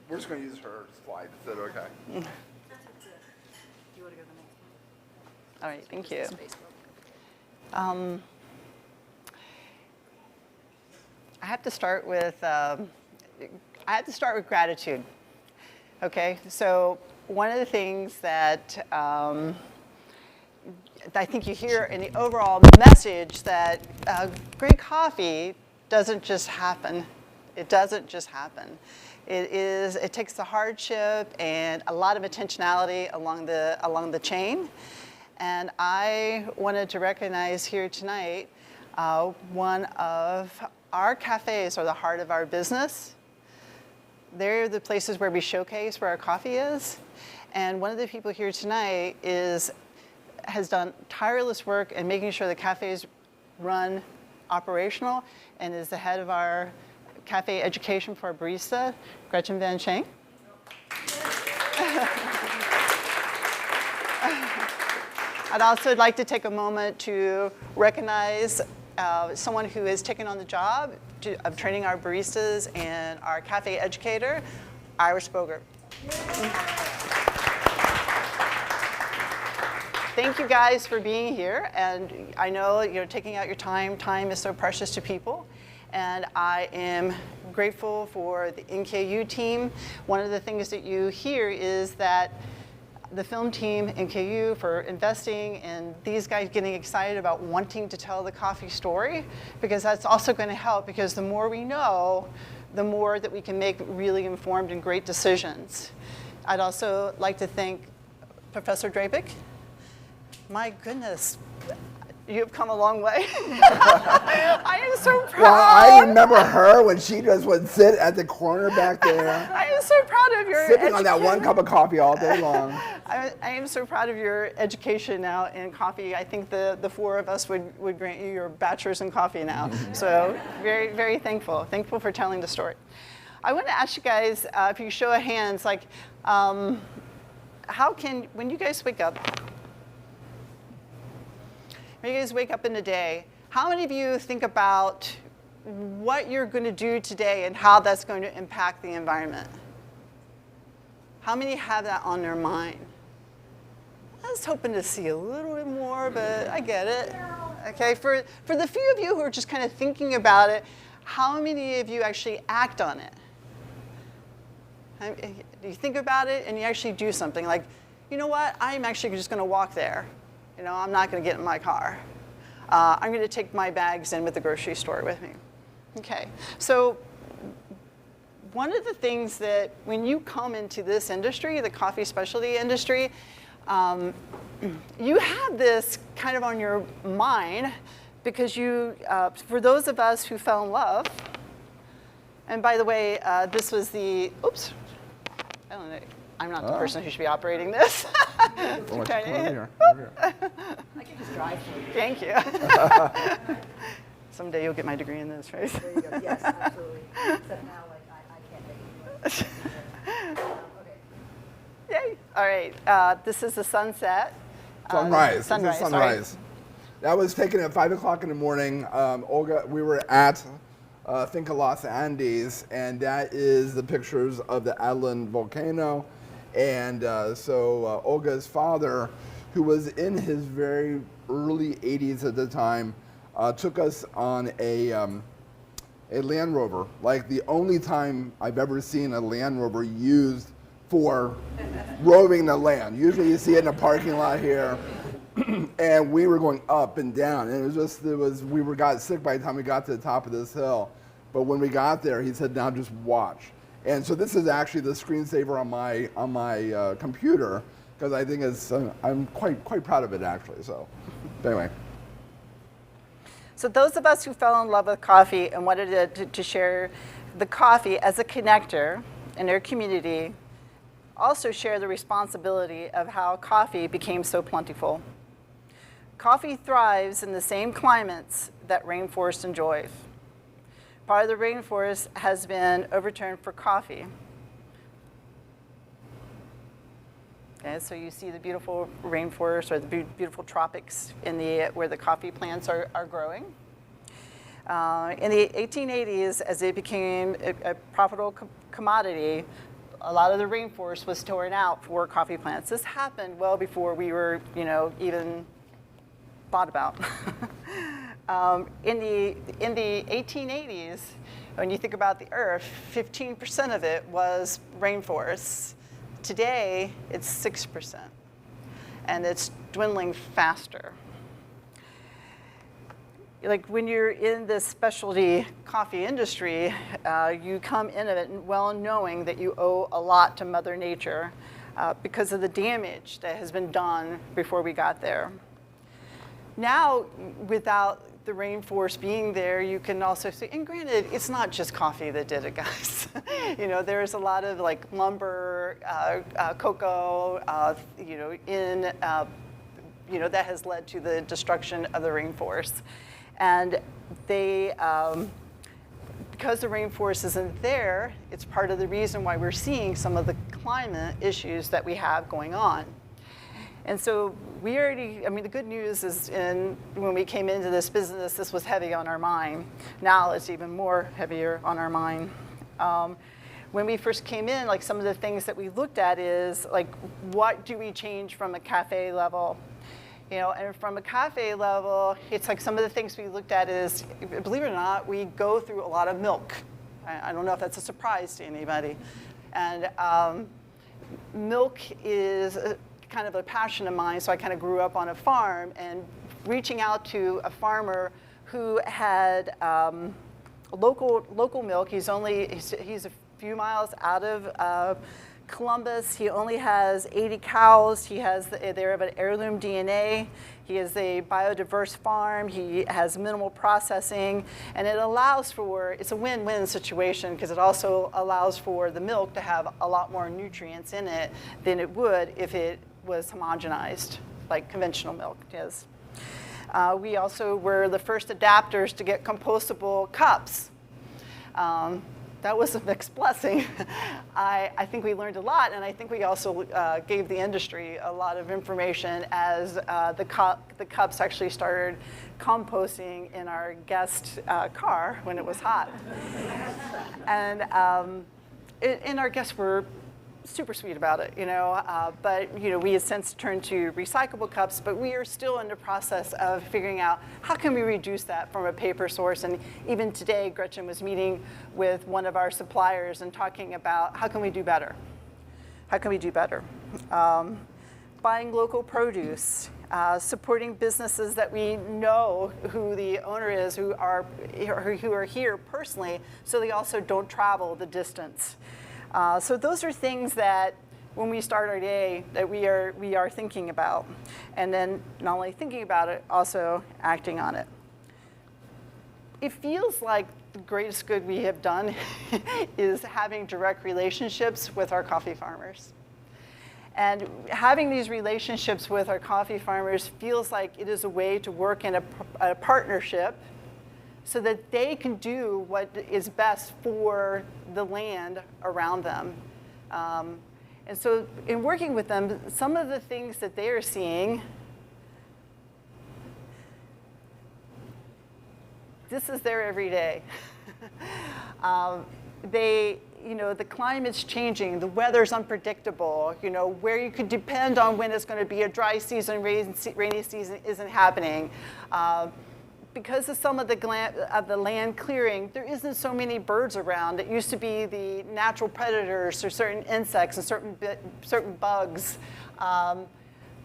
We're just going to use her slide. Is that okay? Do you want to go to the next one? All right, thank you. I have to start with gratitude. Okay, so one of the things that I think you hear in the overall message that great coffee doesn't just happen. It doesn't just happen. It takes the hardship and a lot of intentionality along the chain. And I wanted to recognize here tonight one of our cafes are the heart of our business. They're the places where we showcase where our coffee is. And one of the people here tonight has done tireless work in making sure the cafes run operational and is the head of our cafe education for our barista, Gretchen Van Schenk. I'd also like to take a moment to recognize someone who has taken on the job of training our baristas and our cafe educator, Irish Bogert. Thank you guys for being here, and I know taking out your time. Time is so precious to people, and I am grateful for the NKU team. One of the things that you hear is that the film team, NKU, for investing in these guys getting excited about wanting to tell the coffee story, because that's also going to help, because the more we know, the more that we can make really informed and great decisions. I'd also like to thank Professor Drabik. My goodness, you've come a long way. I am so proud. Well, I remember her when she just would sit at the corner back there. I am so proud of your sipping on that one cup of coffee all day long. I am so proud of your education now in coffee. I think the four of us would grant you your bachelor's in coffee now. So very, very thankful. Thankful for telling the story. I want to ask you guys, if you show of hands, like, when you guys wake up, in the day, how many of you think about what you're going to do today and how that's going to impact the environment? How many have that on their mind? I was hoping to see a little bit more, but I get it. Okay, for the few of you who are just kind of thinking about it, how many of you actually act on it? Do you think about it and you actually do something like, you know what, I'm actually just going to walk there. I'm not going to get in my car. I'm going to take my bags in with the grocery store with me. Okay, so one of the things that when you come into this industry, the coffee specialty industry, you have this kind of on your mind because for those of us who fell in love, and by the way, this was oops, I don't know. I'm not the person who should be operating this. Over here. I can just drive for you. Thank you. Someday you'll get my degree in this, right? There you go. Yes, absolutely. Except now, I can't take it. Okay. Yay. All right. This is the sunset. Sunrise. Sunrise. This is sunrise. That was taken at 5 o'clock in the morning. Olga, we were at Finca Los Andes, and that is the pictures of the Eileen volcano. And so Olga's father, who was in his very early 80s at the time, took us on a Land Rover, like the only time I've ever seen a Land Rover used for roving the land. Usually you see it in a parking lot here. And we were going up and down, and we got sick by the time we got to the top of this hill. But when we got there, he said, "Now just watch." And so this is actually the screensaver on my computer, because I think I'm quite proud of it actually. So anyway. So those of us who fell in love with coffee and wanted to share the coffee as a connector in their community also share the responsibility of how coffee became so plentiful. Coffee thrives in the same climates that rainforest enjoys. Part of the rainforest has been overturned for coffee. Okay, so you see the beautiful rainforest or the beautiful tropics where the coffee plants are growing. In the 1880s, as it became a profitable commodity, a lot of the rainforest was torn out for coffee plants. This happened well before we were, even thought about. In the 1880s, when you think about the Earth, 15% of it was rainforests. Today, it's 6%, and it's dwindling faster. Like when you're in this specialty coffee industry, you come into it well knowing that you owe a lot to Mother Nature. because of the damage that has been done before we got there. Now, without the rainforest being there, you can also see, and granted, it's not just coffee that did it, guys. You know, there's a lot of like lumber, cocoa, that has led to the destruction of the rainforest. And they, because the rainforest isn't there, it's part of the reason why we're seeing some of the climate issues that we have going on. And so we already, I mean, the good news is when we came into this business, this was heavy on our mind. Now it's even more heavier on our mind. When we first came in, like some of the things that we looked at is like, what do we change from a cafe level? You know, and from a cafe level, it's like some of the things we looked at is, believe it or not, we go through a lot of milk. I don't know if that's a surprise to anybody. And milk is kind of a passion of mine, so I kind of grew up on a farm, and reaching out to a farmer who had local milk. He's a few miles out of Columbus. He only has 80 cows. They have an heirloom DNA. He is a biodiverse farm. He has minimal processing, and it allows for, it's a win-win situation because it also allows for the milk to have a lot more nutrients in it than it would if it was homogenized, like conventional milk is. We also were the first adapters to get compostable cups. That was a mixed blessing. I think we learned a lot, and I think we also gave the industry a lot of information as the cups actually started composting in our guest car when it was hot. And our guests were super sweet about it, but we have since turned to recyclable cups, but we are still in the process of figuring out how can we reduce that from a paper source. And even today, Gretchen was meeting with one of our suppliers and talking about how can we do better? How can we do better? Buying local produce, supporting businesses that we know who the owner is, who are here personally, so they also don't travel the distance. So those are things that when we start our day that we are thinking about, and then not only thinking about it, also acting on it. It feels like the greatest good we have done is having direct relationships with our coffee farmers. And having these relationships with our coffee farmers feels like it is a way to work in a partnership so that they can do what is best for the land around them. And so in working with them, some of the things that they are seeing, this is their every day. The climate's changing, the weather's unpredictable, where you could depend on when it's going to be a dry season, rainy season isn't happening. Because of some of the land clearing, there isn't so many birds around. It used to be the natural predators or certain insects and certain bugs.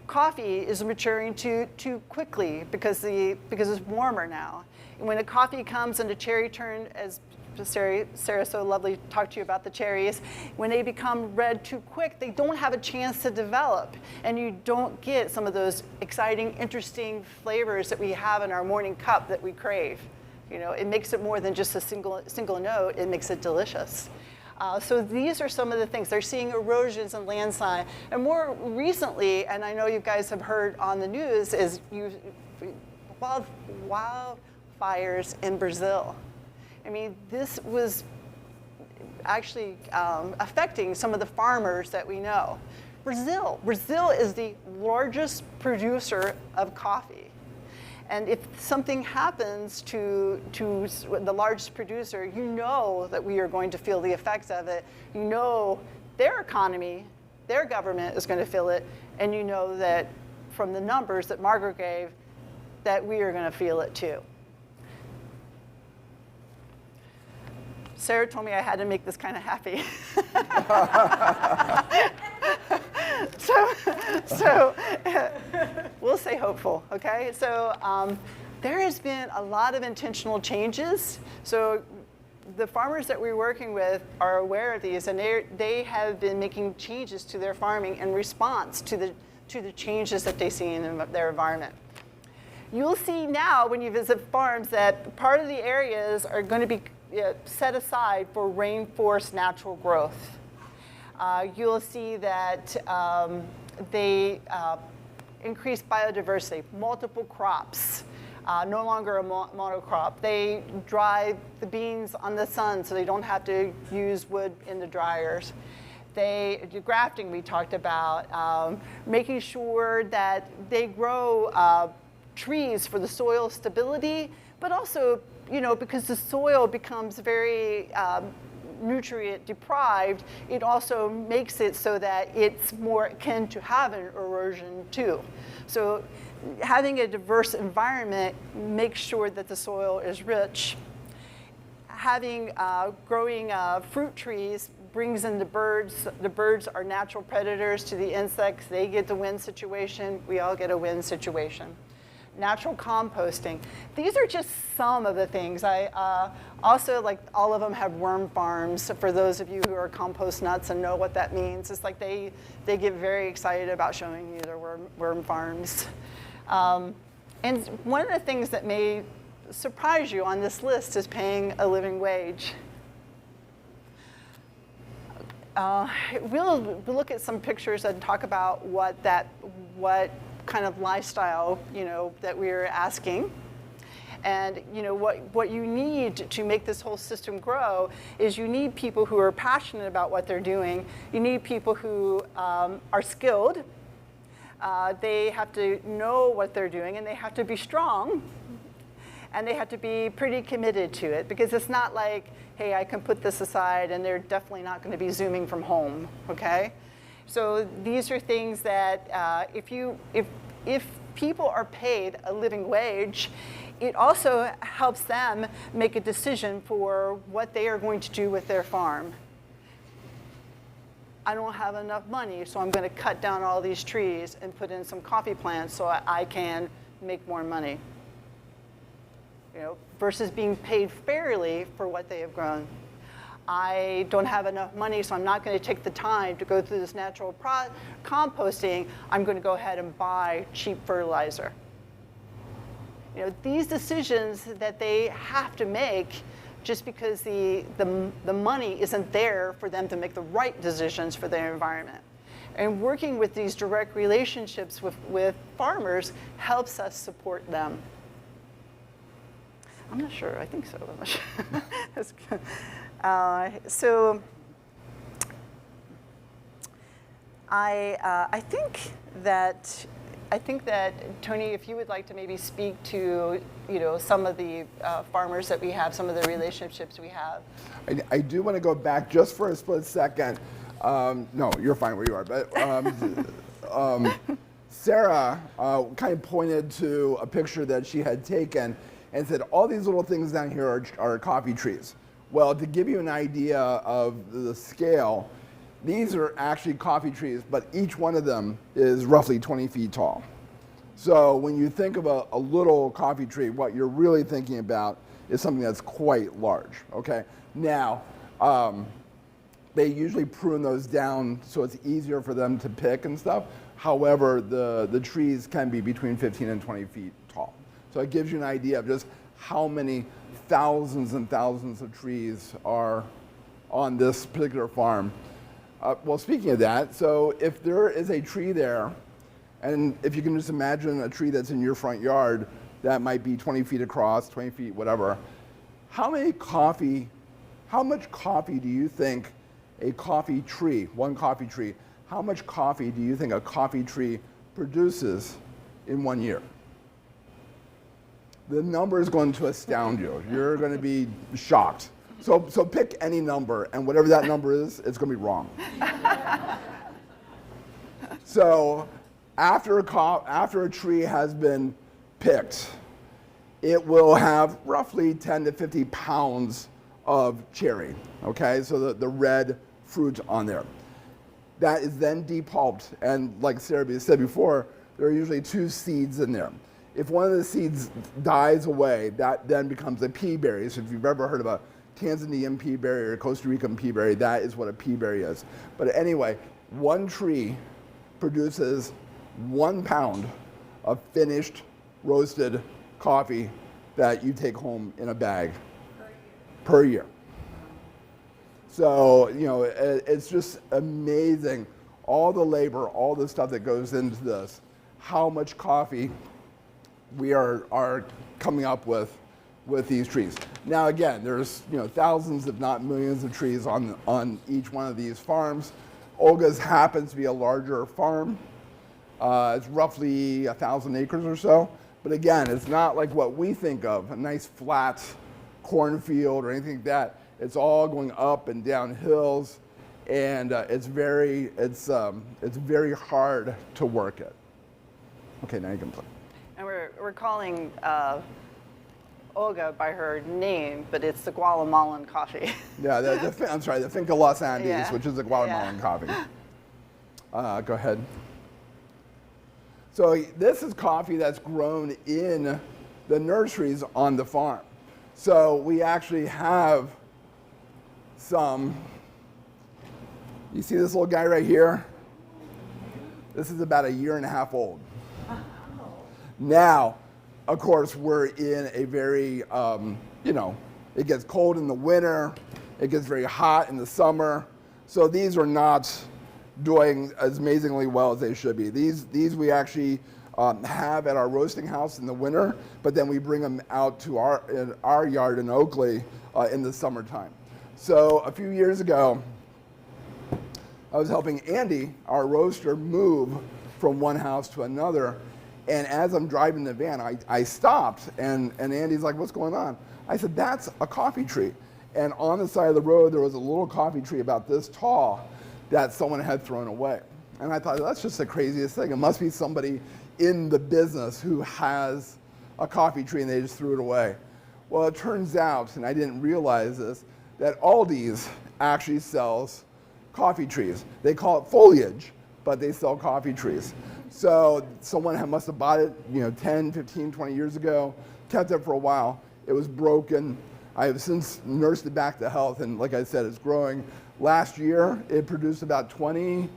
Coffee is maturing too quickly because it's warmer now. And when a coffee comes and the cherry turn, as Sara so lovely talked to you about the cherries, when they become red too quick, they don't have a chance to develop, and you don't get some of those exciting, interesting flavors that we have in our morning cup that we crave. It makes it more than just a single note. It makes it delicious. So these are some of the things. They're seeing erosions in landslide, and more recently, and I know you guys have heard on the news, is wildfires in Brazil. I mean, this was actually affecting some of the farmers that we know. Brazil is the largest producer of coffee. And if something happens to the largest producer, you know that we are going to feel the effects of it. You know their economy, their government is going to feel it. And you know that from the numbers that Margaret gave, that we are going to feel it too. Sara told me I had to make this kind of happy. so we'll say hopeful, okay? So there has been a lot of intentional changes. So the farmers that we're working with are aware of these, and they have been making changes to their farming in response to the changes that they see in their environment. You'll see now when you visit farms that part of the areas are going to be set aside for rainforest natural growth. You'll see that they increase biodiversity, multiple crops. No longer a monocrop. They dry the beans on the sun so they don't have to use wood in the dryers. Grafting we talked about, making sure that they grow trees for the soil stability, but also, because the soil becomes very nutrient deprived, it also makes it so that it's more akin to have an erosion too. So having a diverse environment makes sure that the soil is rich. Having growing fruit trees brings in the birds. The birds are natural predators to the insects. They get the win situation. We all get a win situation. Natural composting. These are just some of the things. I also, like, all of them have worm farms. For those of you who are compost nuts and know what that means, it's like they get very excited about showing you their worm farms. And one of the things that may surprise you on this list is paying a living wage. We'll look at some pictures and talk about what kind of lifestyle, that we're asking. And what you need to make this whole system grow is you need people who are passionate about what they're doing. You need people who are skilled. They have to know what they're doing, and they have to be strong, and they have to be pretty committed to it, because it's not like, hey, I can put this aside, and they're definitely not going to be Zooming from home, okay? So these are things that if people are paid a living wage, it also helps them make a decision for what they are going to do with their farm. I don't have enough money, so I'm going to cut down all these trees and put in some coffee plants so I can make more money. Versus being paid fairly for what they have grown. I don't have enough money, so I'm not going to take the time to go through this natural composting. I'm going to go ahead and buy cheap fertilizer. These decisions that they have to make, just because the money isn't there for them to make the right decisions for their environment. And working with these direct relationships with farmers helps us support them. I'm not sure, I think so. That's good. So I think that Tony, if you would like to maybe speak to some of the farmers that we have, some of the relationships we have. I do want to go back just for a split second. No, you're fine where you are. But Sara kind of pointed to a picture that she had taken and said, all these little things down here are coffee trees. Well, to give you an idea of the scale, these are actually coffee trees, but each one of them is roughly 20 feet tall. So when you think of a little coffee tree, what you're really thinking about is something that's quite large, okay? Now, they usually prune those down so it's easier for them to pick and stuff. However, the trees can be between 15 and 20 feet tall. So it gives you an idea of just how many thousands and thousands of trees are on this particular farm. Well, speaking of that, so if there is a tree there, and if you can just imagine a tree that's in your front yard that might be 20 feet across, 20 feet, whatever, how much coffee do you think a coffee tree, one coffee tree, how much coffee do you think a coffee tree produces in 1 year? The number is going to astound you. You're going to be shocked. So pick any number, and whatever that number is, it's going to be wrong. So after a tree has been picked, it will have roughly 10 to 50 pounds of cherry, okay? So the red fruit on there. That is then depulped, and like Sara said before, there are usually 2 seeds in there. If one of the seeds dies away, that then becomes a pea berry. So if you've ever heard of a Tanzanian pea berry or Costa Rican pea berry. That is what a pea berry is. But anyway, one tree produces 1 pound of finished roasted coffee that you take home in a bag per year. So, you know, it's just amazing, all the labor, all the stuff that goes into this, how much coffee we are coming up with these trees. Now again, there's, you know, thousands if not millions of trees on each one of these farms. Olga's happens to be a larger farm. It's roughly 1,000 acres or so. But again, it's not like what we think of, a nice flat cornfield or anything like that. It's all going up and down hills, and it's very hard to work it. Okay, now you can play. And we're calling Olga by her name, but it's the Guatemalan coffee. Yeah, I'm sorry, the Finca Los Andes, Yeah. which is the Guatemalan coffee. Go ahead. So this is coffee that's grown in the nurseries on the farm. So we actually have some, you see this little guy right here? This is about 1.5 years old. Now, of course, we're in a very, you know, it gets cold in the winter, it gets very hot in the summer. So these are not doing as amazingly well as they should be. These we actually have at our roasting house in the winter, but then we bring them out to our yard in Oakley in the summertime. So a few years ago, I was helping Andy, our roaster, move from one house to another. And as I'm driving the van, I stopped, and Andy's like, what's going on? I said, that's a coffee tree. And on the side of the road, there was a little coffee tree about this tall that someone had thrown away. And I thought, that's just the craziest thing. It must be somebody in the business who has a coffee tree and they just threw it away. Well, it turns out, and I didn't realize this, that Aldi's actually sells coffee trees. They call it foliage, but they sell coffee trees. So someone must have bought it, you know, 10, 15, 20 years ago, kept it for a while. It was broken. I have since nursed it back to health, and like I said, it's growing. Last year, it produced about 20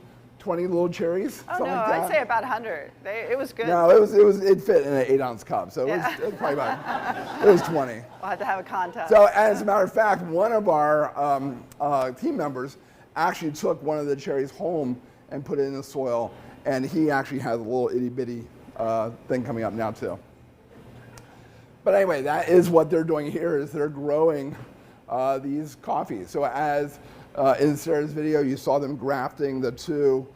little cherries. Oh no, like I'd say about 100. It was good. No, it fit in an 8-ounce cup, so it was probably about, it was 20. We'll have to have a contest. So as a matter of fact, one of our team members actually took one of the cherries home and put it in the soil, and he actually has a little itty bitty thing coming up now too. But anyway, that is what they're doing here, is they're growing these coffees. So as in Sarah's video, you saw them grafting the two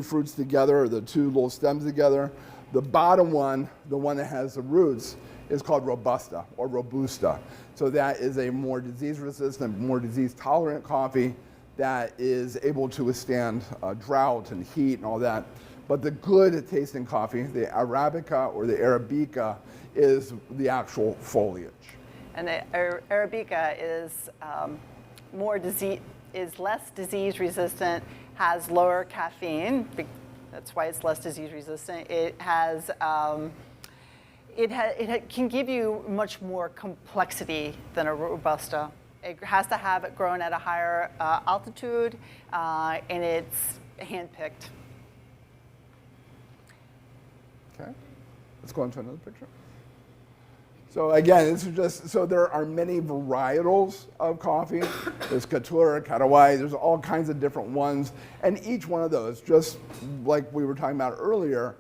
fruits together, or the two little stems together. The bottom one, the one that has the roots, is called Robusta or Robusta. So that is a more disease-resistant, more disease-tolerant coffee that is able to withstand drought and heat and all that. But the good tasting coffee, the Arabica or the Arabica, is the actual foliage. And the Arabica is less disease resistant, has lower caffeine. That's why it's less disease resistant. It has it can give you much more complexity than a Robusta. It has to have it grown at a higher altitude, and it's hand-picked. Okay, let's go on to another picture. So again, this is just, so there are many varietals of coffee. There's Caturra, Caraway, there's all kinds of different ones. And each one of those, just like we were talking about earlier,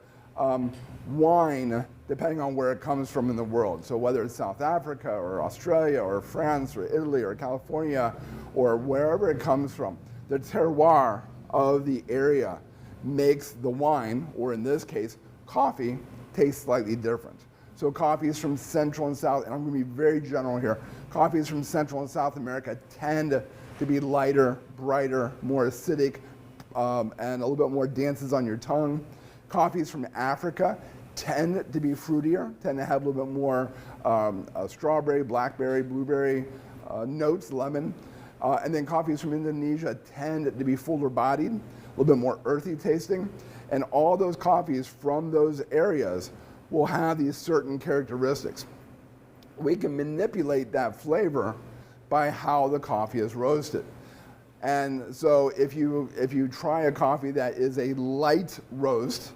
wine, depending on where it comes from in the world. So whether it's South Africa or Australia or France or Italy or California or wherever it comes from, the terroir of the area makes the wine, or in this case, coffee, taste slightly different. So coffees from Central and South, and I'm going to be very general here, coffees from Central and South America tend to be lighter, brighter, more acidic, and a little bit more dances on your tongue. Coffees from Africa tend to be fruitier, tend to have a little bit more strawberry, blackberry, blueberry notes, lemon. And then coffees from Indonesia tend to be fuller bodied, a little bit more earthy tasting. And all those coffees from those areas will have these certain characteristics. We can manipulate that flavor by how the coffee is roasted. And so if you try a coffee that is a light roast,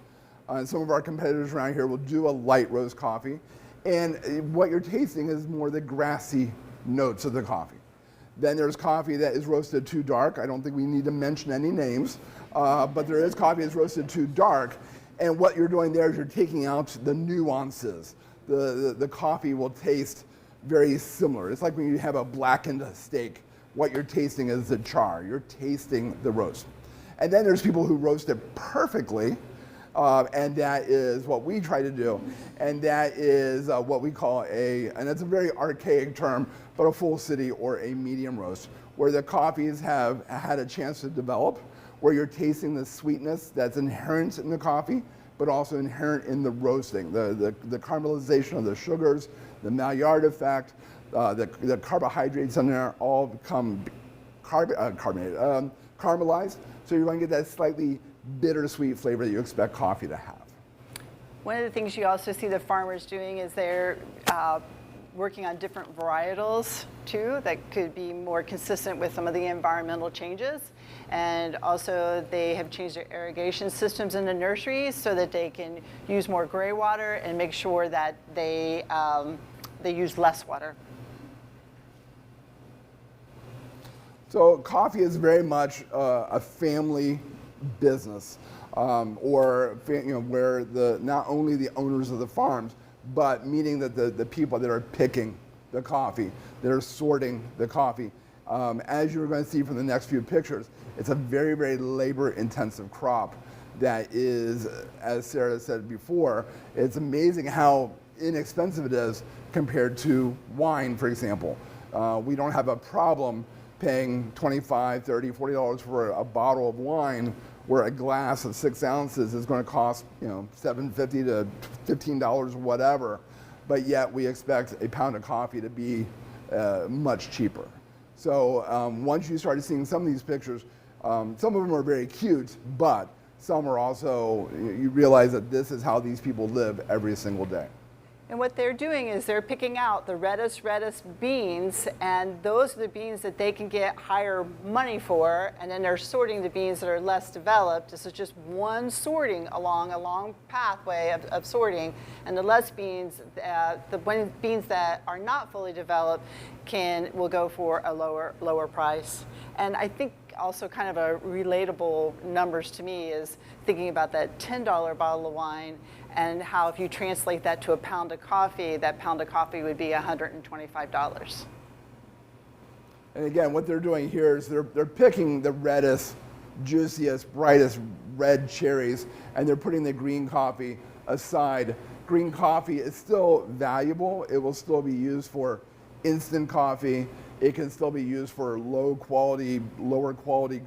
some of our competitors around here will do a light roast coffee, and what you're tasting is more the grassy notes of the coffee. Then there's coffee that is roasted too dark. I don't think we need to mention any names, but there is coffee that's roasted too dark, and what you're doing there is you're taking out the nuances. The coffee will taste very similar. It's like when you have a blackened steak. What you're tasting is the char. You're tasting the roast. And then there's people who roast it perfectly, and that is what we try to do. And that is what we call and it's a very archaic term, but a full city or a medium roast, where the coffees have had a chance to develop, where you're tasting the sweetness that's inherent in the coffee, but also inherent in the roasting, the caramelization of the sugars, the Maillard effect, the carbohydrates in there all become caramelized, so you're going to get that slightly bittersweet flavor that you expect coffee to have. One of the things you also see the farmers doing is they're working on different varietals too that could be more consistent with some of the environmental changes. And also they have changed their irrigation systems in the nurseries so that they can use more gray water and make sure that they use less water. So coffee is very much a family business, where not only the owners of the farms, but meaning that the people that are picking the coffee, that are sorting the coffee. As you're going to see from the next few pictures, it's a very, very labor-intensive crop that is, as Sara said before, it's amazing how inexpensive it is compared to wine, for example. We don't have a problem paying $25, $30, $40 for a bottle of wine, where a glass of 6 ounces is going to cost $7.50 to $15 or whatever, but yet we expect a pound of coffee to be much cheaper. So once you started seeing some of these pictures, some of them are very cute, but some are also, you realize that this is how these people live every single day. And what they're doing is they're picking out the reddest beans, and those are the beans that they can get higher money for, and then they're sorting the beans that are less developed. This is just one sorting along a long pathway of sorting, and the less beans, the beans that are not fully developed will go for a lower price. And I think also kind of a relatable numbers to me is thinking about that $10 bottle of wine, and how if you translate that to a pound of coffee, that pound of coffee would be $125. And again, what they're doing here is they're picking the reddest, juiciest, brightest red cherries, and they're putting the green coffee aside. Green coffee is still valuable. It will still be used for instant coffee. It can still be used for lower quality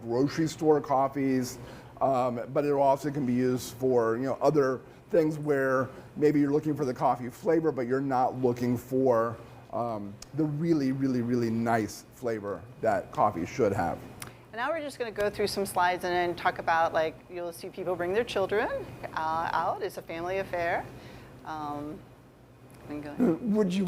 grocery store coffees, but it also can be used for other things where maybe you're looking for the coffee flavor, but you're not looking for the really, really, really nice flavor that coffee should have. And now we're just going to go through some slides and then talk about, like, you'll see people bring their children out. It's a family affair. Would you?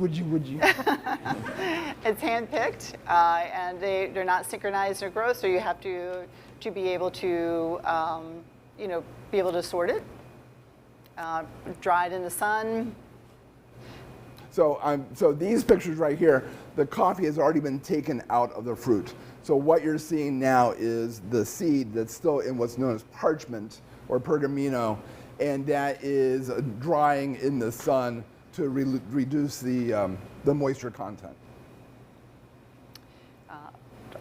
It's hand-picked, and they're not synchronized or gross, so you have to be able to, be able to sort it. Dried in the sun. So these pictures right here, the coffee has already been taken out of the fruit. So what you're seeing now is the seed that's still in what's known as parchment or pergamino, and that is drying in the sun to reduce the moisture content.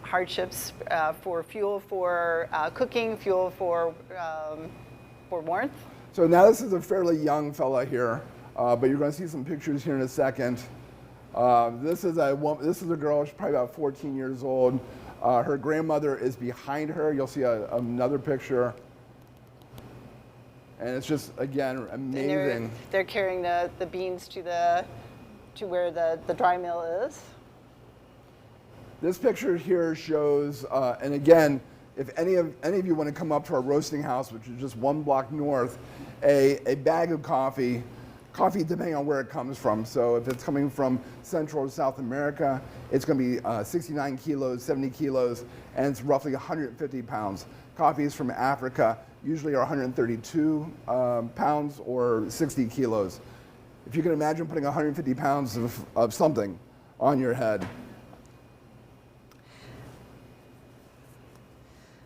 Hardships for fuel for cooking, fuel for warmth. So now this is a fairly young fella here, but you're going to see some pictures here in a second. This is a girl, she's probably about 14 years old. Her grandmother is behind her. You'll see another picture. And it's just, again, amazing. They're carrying the beans to where the dry mill is. This picture here shows, and again, if any of you want to come up to our roasting house, which is just 1 block north, a bag of coffee coffee depending on where it comes from. So if it's coming from Central or South America, it's going to be 69 kilos, 70 kilos, and it's roughly 150 pounds. Coffees from Africa usually are 132 pounds or 60 kilos. If you can imagine putting 150 pounds of something on your head.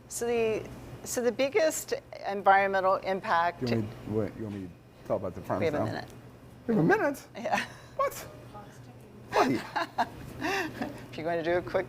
So the biggest environmental impact. You want me to talk about the farms now? We have a minute. We have a minute? Yeah. What? Buddy. If you're going to do it quick.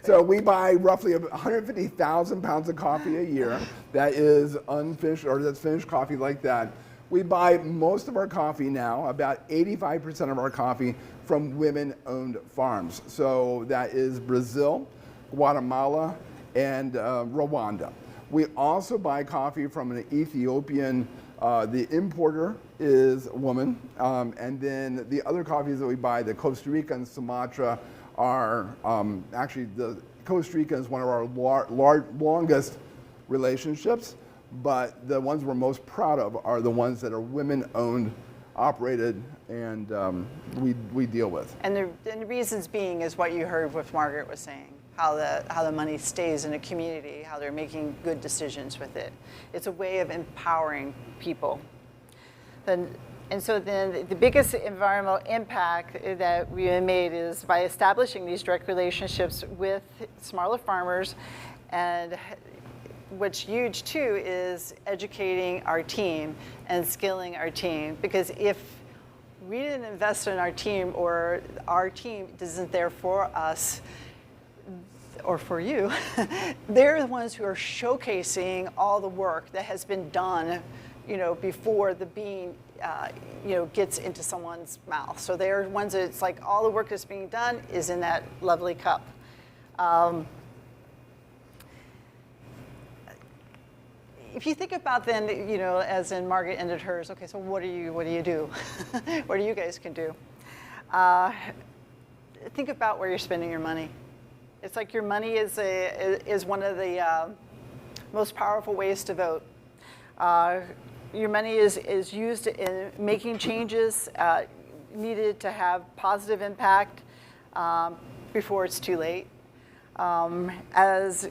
So we buy roughly 150,000 pounds of coffee a year that is unfinished or that's finished coffee like that. We buy most of our coffee now, about 85% of our coffee, from women-owned farms. So that is Brazil, Guatemala, and Rwanda. We also buy coffee from an Ethiopian, the importer is a woman, and then the other coffees that we buy, the Costa Rica and Sumatra, are actually the Costa Rica is one of our longest relationships, but the ones we're most proud of are the ones that are women-owned, operated, and we deal with. And the reasons being is what you heard what Margaret was saying, how the money stays in a community, how they're making good decisions with it. It's a way of empowering people. And so then the biggest environmental impact that we have made is by establishing these direct relationships with smaller farmers, and what's huge too is educating our team and skilling our team, because if we didn't invest in our team or our team isn't there for us or for you, they're the ones who are showcasing all the work that has been done, before the bean gets into someone's mouth. So they're ones that it's like all the work that's being done is in that lovely cup. If you think about then, as in Margaret ended hers, okay, so what do you do? What do you guys can do? Think about where you're spending your money. It's like your money is one of the most powerful ways to vote. Your money is used in making changes needed to have positive impact before it's too late. As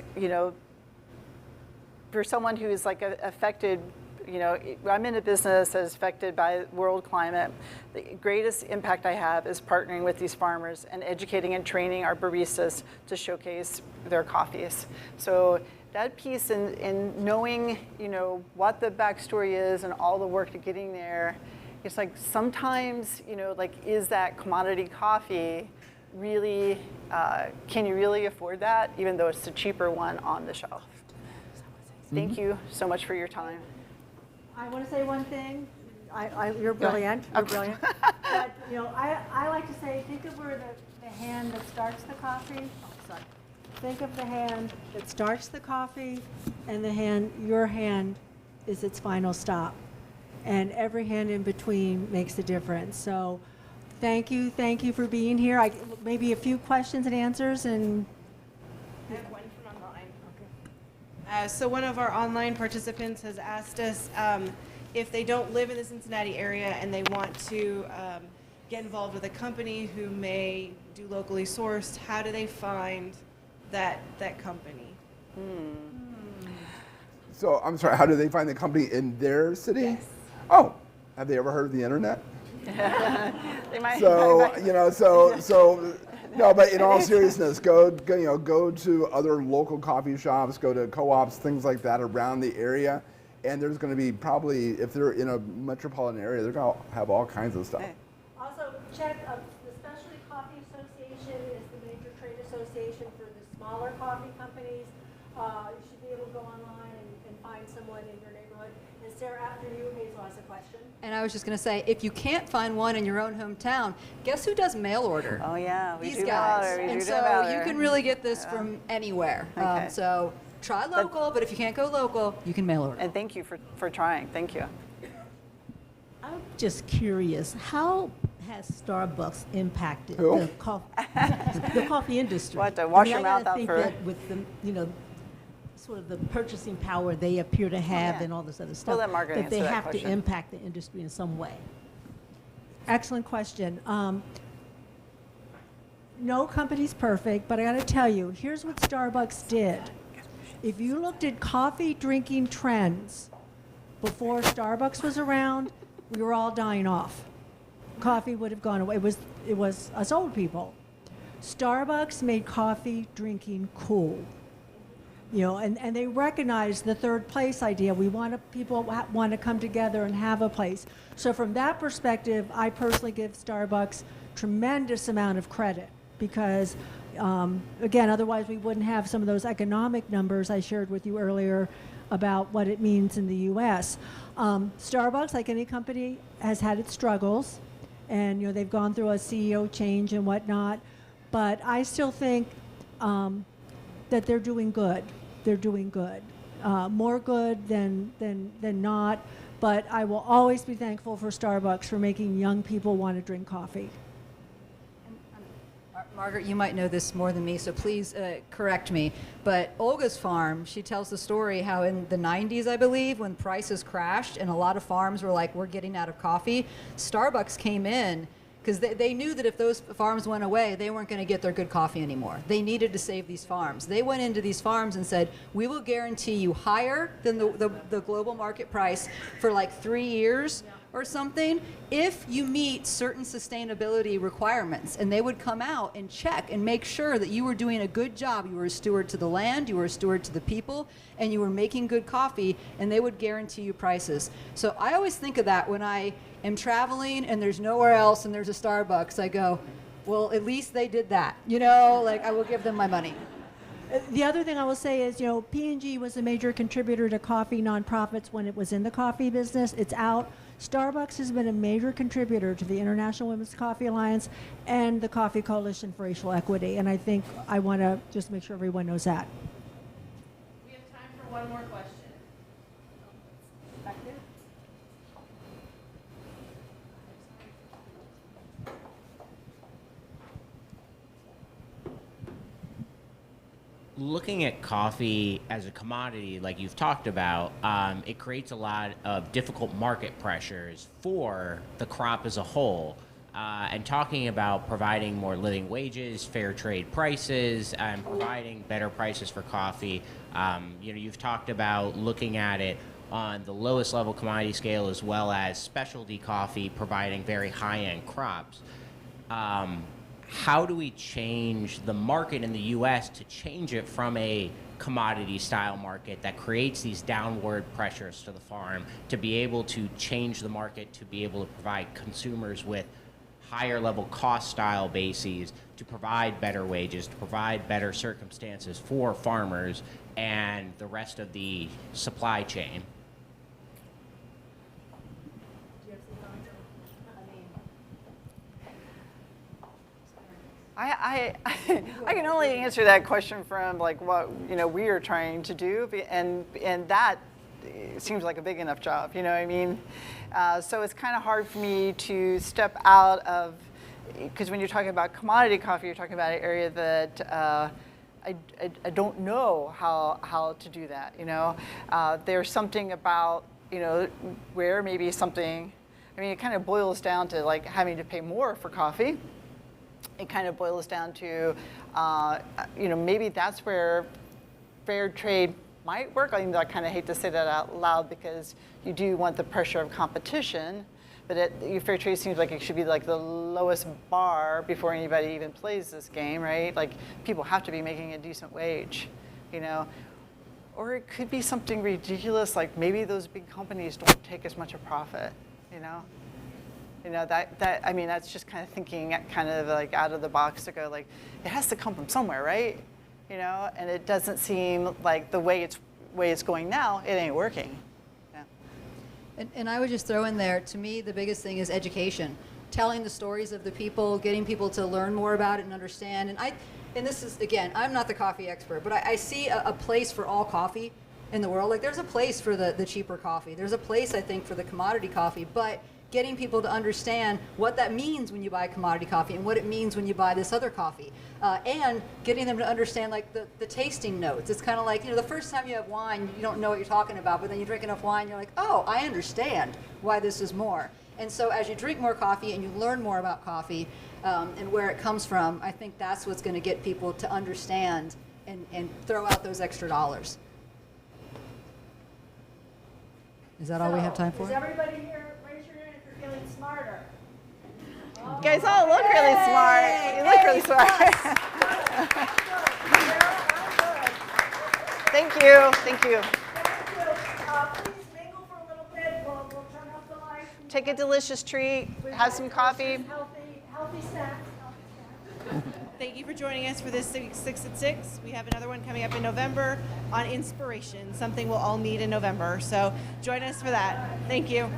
for someone who is like affected, I'm in a business that is affected by world climate. The greatest impact I have is partnering with these farmers and educating and training our baristas to showcase their coffees. So that piece in knowing, what the backstory is and all the work to getting there, it's like sometimes, is that commodity coffee really, can you really afford that, even though it's the cheaper one on the shelf? Thank you so much for your time. I want to say one thing. You're brilliant. You're brilliant. But I like to say, think of where the hand that starts the coffee. Oh, sorry. Think of the hand that starts the coffee, and your hand is its final stop. And every hand in between makes a difference. So thank you for being here. Maybe a few questions and answers. And I have one from online. Okay. So one of our online participants has asked us if they don't live in the Cincinnati area and they want to get involved with a company who may do locally sourced, how do they find that company? So I'm sorry, how do they find the company in their city? Yes. Oh, have they ever heard of the internet? They might. So no, but in all seriousness, go to other local coffee shops, go to co-ops, things like that around the area, and there's going to be probably, if they're in a metropolitan area, they're going to have all kinds of stuff. also check the Specialty Coffee Association is the major trade association for the smaller coffee companies. You should be able to go online and find someone in your neighborhood. And Sarah, after you, Hazel has a question. And I was just going to say, if you can't find one in your own hometown, guess who does mail order? Oh yeah, These guys. And so you can really get this from anywhere. Okay. So try local, but if you can't go local, you can mail order. And thank you for trying. Thank you. I'm just curious, how has Starbucks impacted Who? the coffee industry? What, to wash I your gotta mouth out think for- that with the, sort of the purchasing power they appear to have yeah. and all this other stuff, We'll let Margaret that they answer that have question. to impact the industry in some way. Excellent question. No company's perfect, but I got to tell you, here's what Starbucks did. If you looked at coffee drinking trends before Starbucks was around, we were all dying off. Coffee would have gone away. It was us old people. Starbucks made coffee drinking cool. You know, and they recognized the third place idea. We want people want to come together and have a place. So from that perspective, I personally give Starbucks tremendous amount of credit because, again, otherwise we wouldn't have some of those economic numbers I shared with you earlier about what it means in the U.S. Starbucks, like any company, has had its struggles, and you know they've gone through a CEO change and whatnot. But I still think that they're doing good. They're doing good, more good than not. But I will always be thankful for Starbucks for making young people want to drink coffee. Margaret, you might know this more than me, so please correct me. But Olga's farm, she tells the story how in the 90s, I believe, when prices crashed and a lot of farms were like, we're getting out of coffee, Starbucks came in because they knew that if those farms went away, they weren't going to get their good coffee anymore. They needed to save these farms. They went into these farms and said, we will guarantee you higher than the global market price for like 3 years or something if you meet certain sustainability requirements. And they would come out and check and make sure that you were doing a good job. You were a steward to the land, you were a steward to the people, and you were making good coffee, and they would guarantee you prices. So I always think of that when I am traveling and there's nowhere else and there's a Starbucks. I go, well, at least they did that. You know, like I will give them my money. The other thing I will say is, you know, P&G was a major contributor to coffee nonprofits when it was in the coffee business. It's out. Starbucks has been a major contributor to the International Women's Coffee Alliance and the Coffee Coalition for Racial Equity. And I think I want to just make sure everyone knows that. We have time for one more question. Back there. Looking at coffee as a commodity, like you've talked about, it creates a lot of difficult market pressures for the crop as a whole. And talking about providing more living wages, fair trade prices, and providing better prices for coffee, you know, you've talked about looking at it on the lowest level commodity scale as well as specialty coffee providing very high-end crops. How do we change the market in the U.S. to change it from a commodity style market that creates these downward pressures to the farm to be able to change the market, to be able to provide consumers with higher level cost style bases, to provide better wages, to provide better circumstances for farmers and the rest of the supply chain? I can only answer that question from like what we are trying to do, and that seems like a big enough job. You know what I mean? So it's kind of hard for me to step out of, because when you're talking about commodity coffee, you're talking about an area that I don't know how to do that. You know, there's something about where maybe something. I mean, it kind of boils down to like having to pay more for coffee. It kind of boils down to, maybe that's where fair trade might work. I mean, I kind of hate to say that out loud because you do want the pressure of competition, but fair trade seems like it should be like the lowest bar before anybody even plays this game, right? Like people have to be making a decent wage, or it could be something ridiculous, like maybe those big companies don't take as much a profit, that I mean, that's just kind of thinking kind of like out of the box to go like, it has to come from somewhere, right? And it doesn't seem like the way it's going now, it ain't working. Yeah. And I would just throw in there, to me, the biggest thing is education. Telling the stories of the people, getting people to learn more about it and understand. And this is, again, I'm not the coffee expert, but I see a place for all coffee in the world. Like there's a place for the cheaper coffee. There's a place, I think, for the commodity coffee, but getting people to understand what that means when you buy commodity coffee and what it means when you buy this other coffee. And getting them to understand like the tasting notes. It's kind of like, the first time you have wine, you don't know what you're talking about, but then you drink enough wine, you're like, oh, I understand why this is more. And so as you drink more coffee and you learn more about coffee and where it comes from, I think that's what's going to get people to understand and throw out those extra dollars. Is that all we have time for? Does everybody here raise your hand if you're feeling smarter? You guys all look really smart. You look really smart. Thank you. Thank you. Please mingle for a little bit. We'll turn off the lights. Take a delicious treat. Have some coffee. Healthy snacks. Thank you for joining us for this 6 at 6. We have another one coming up in November on inspiration, something we'll all need in November. So join us for that. Thank you.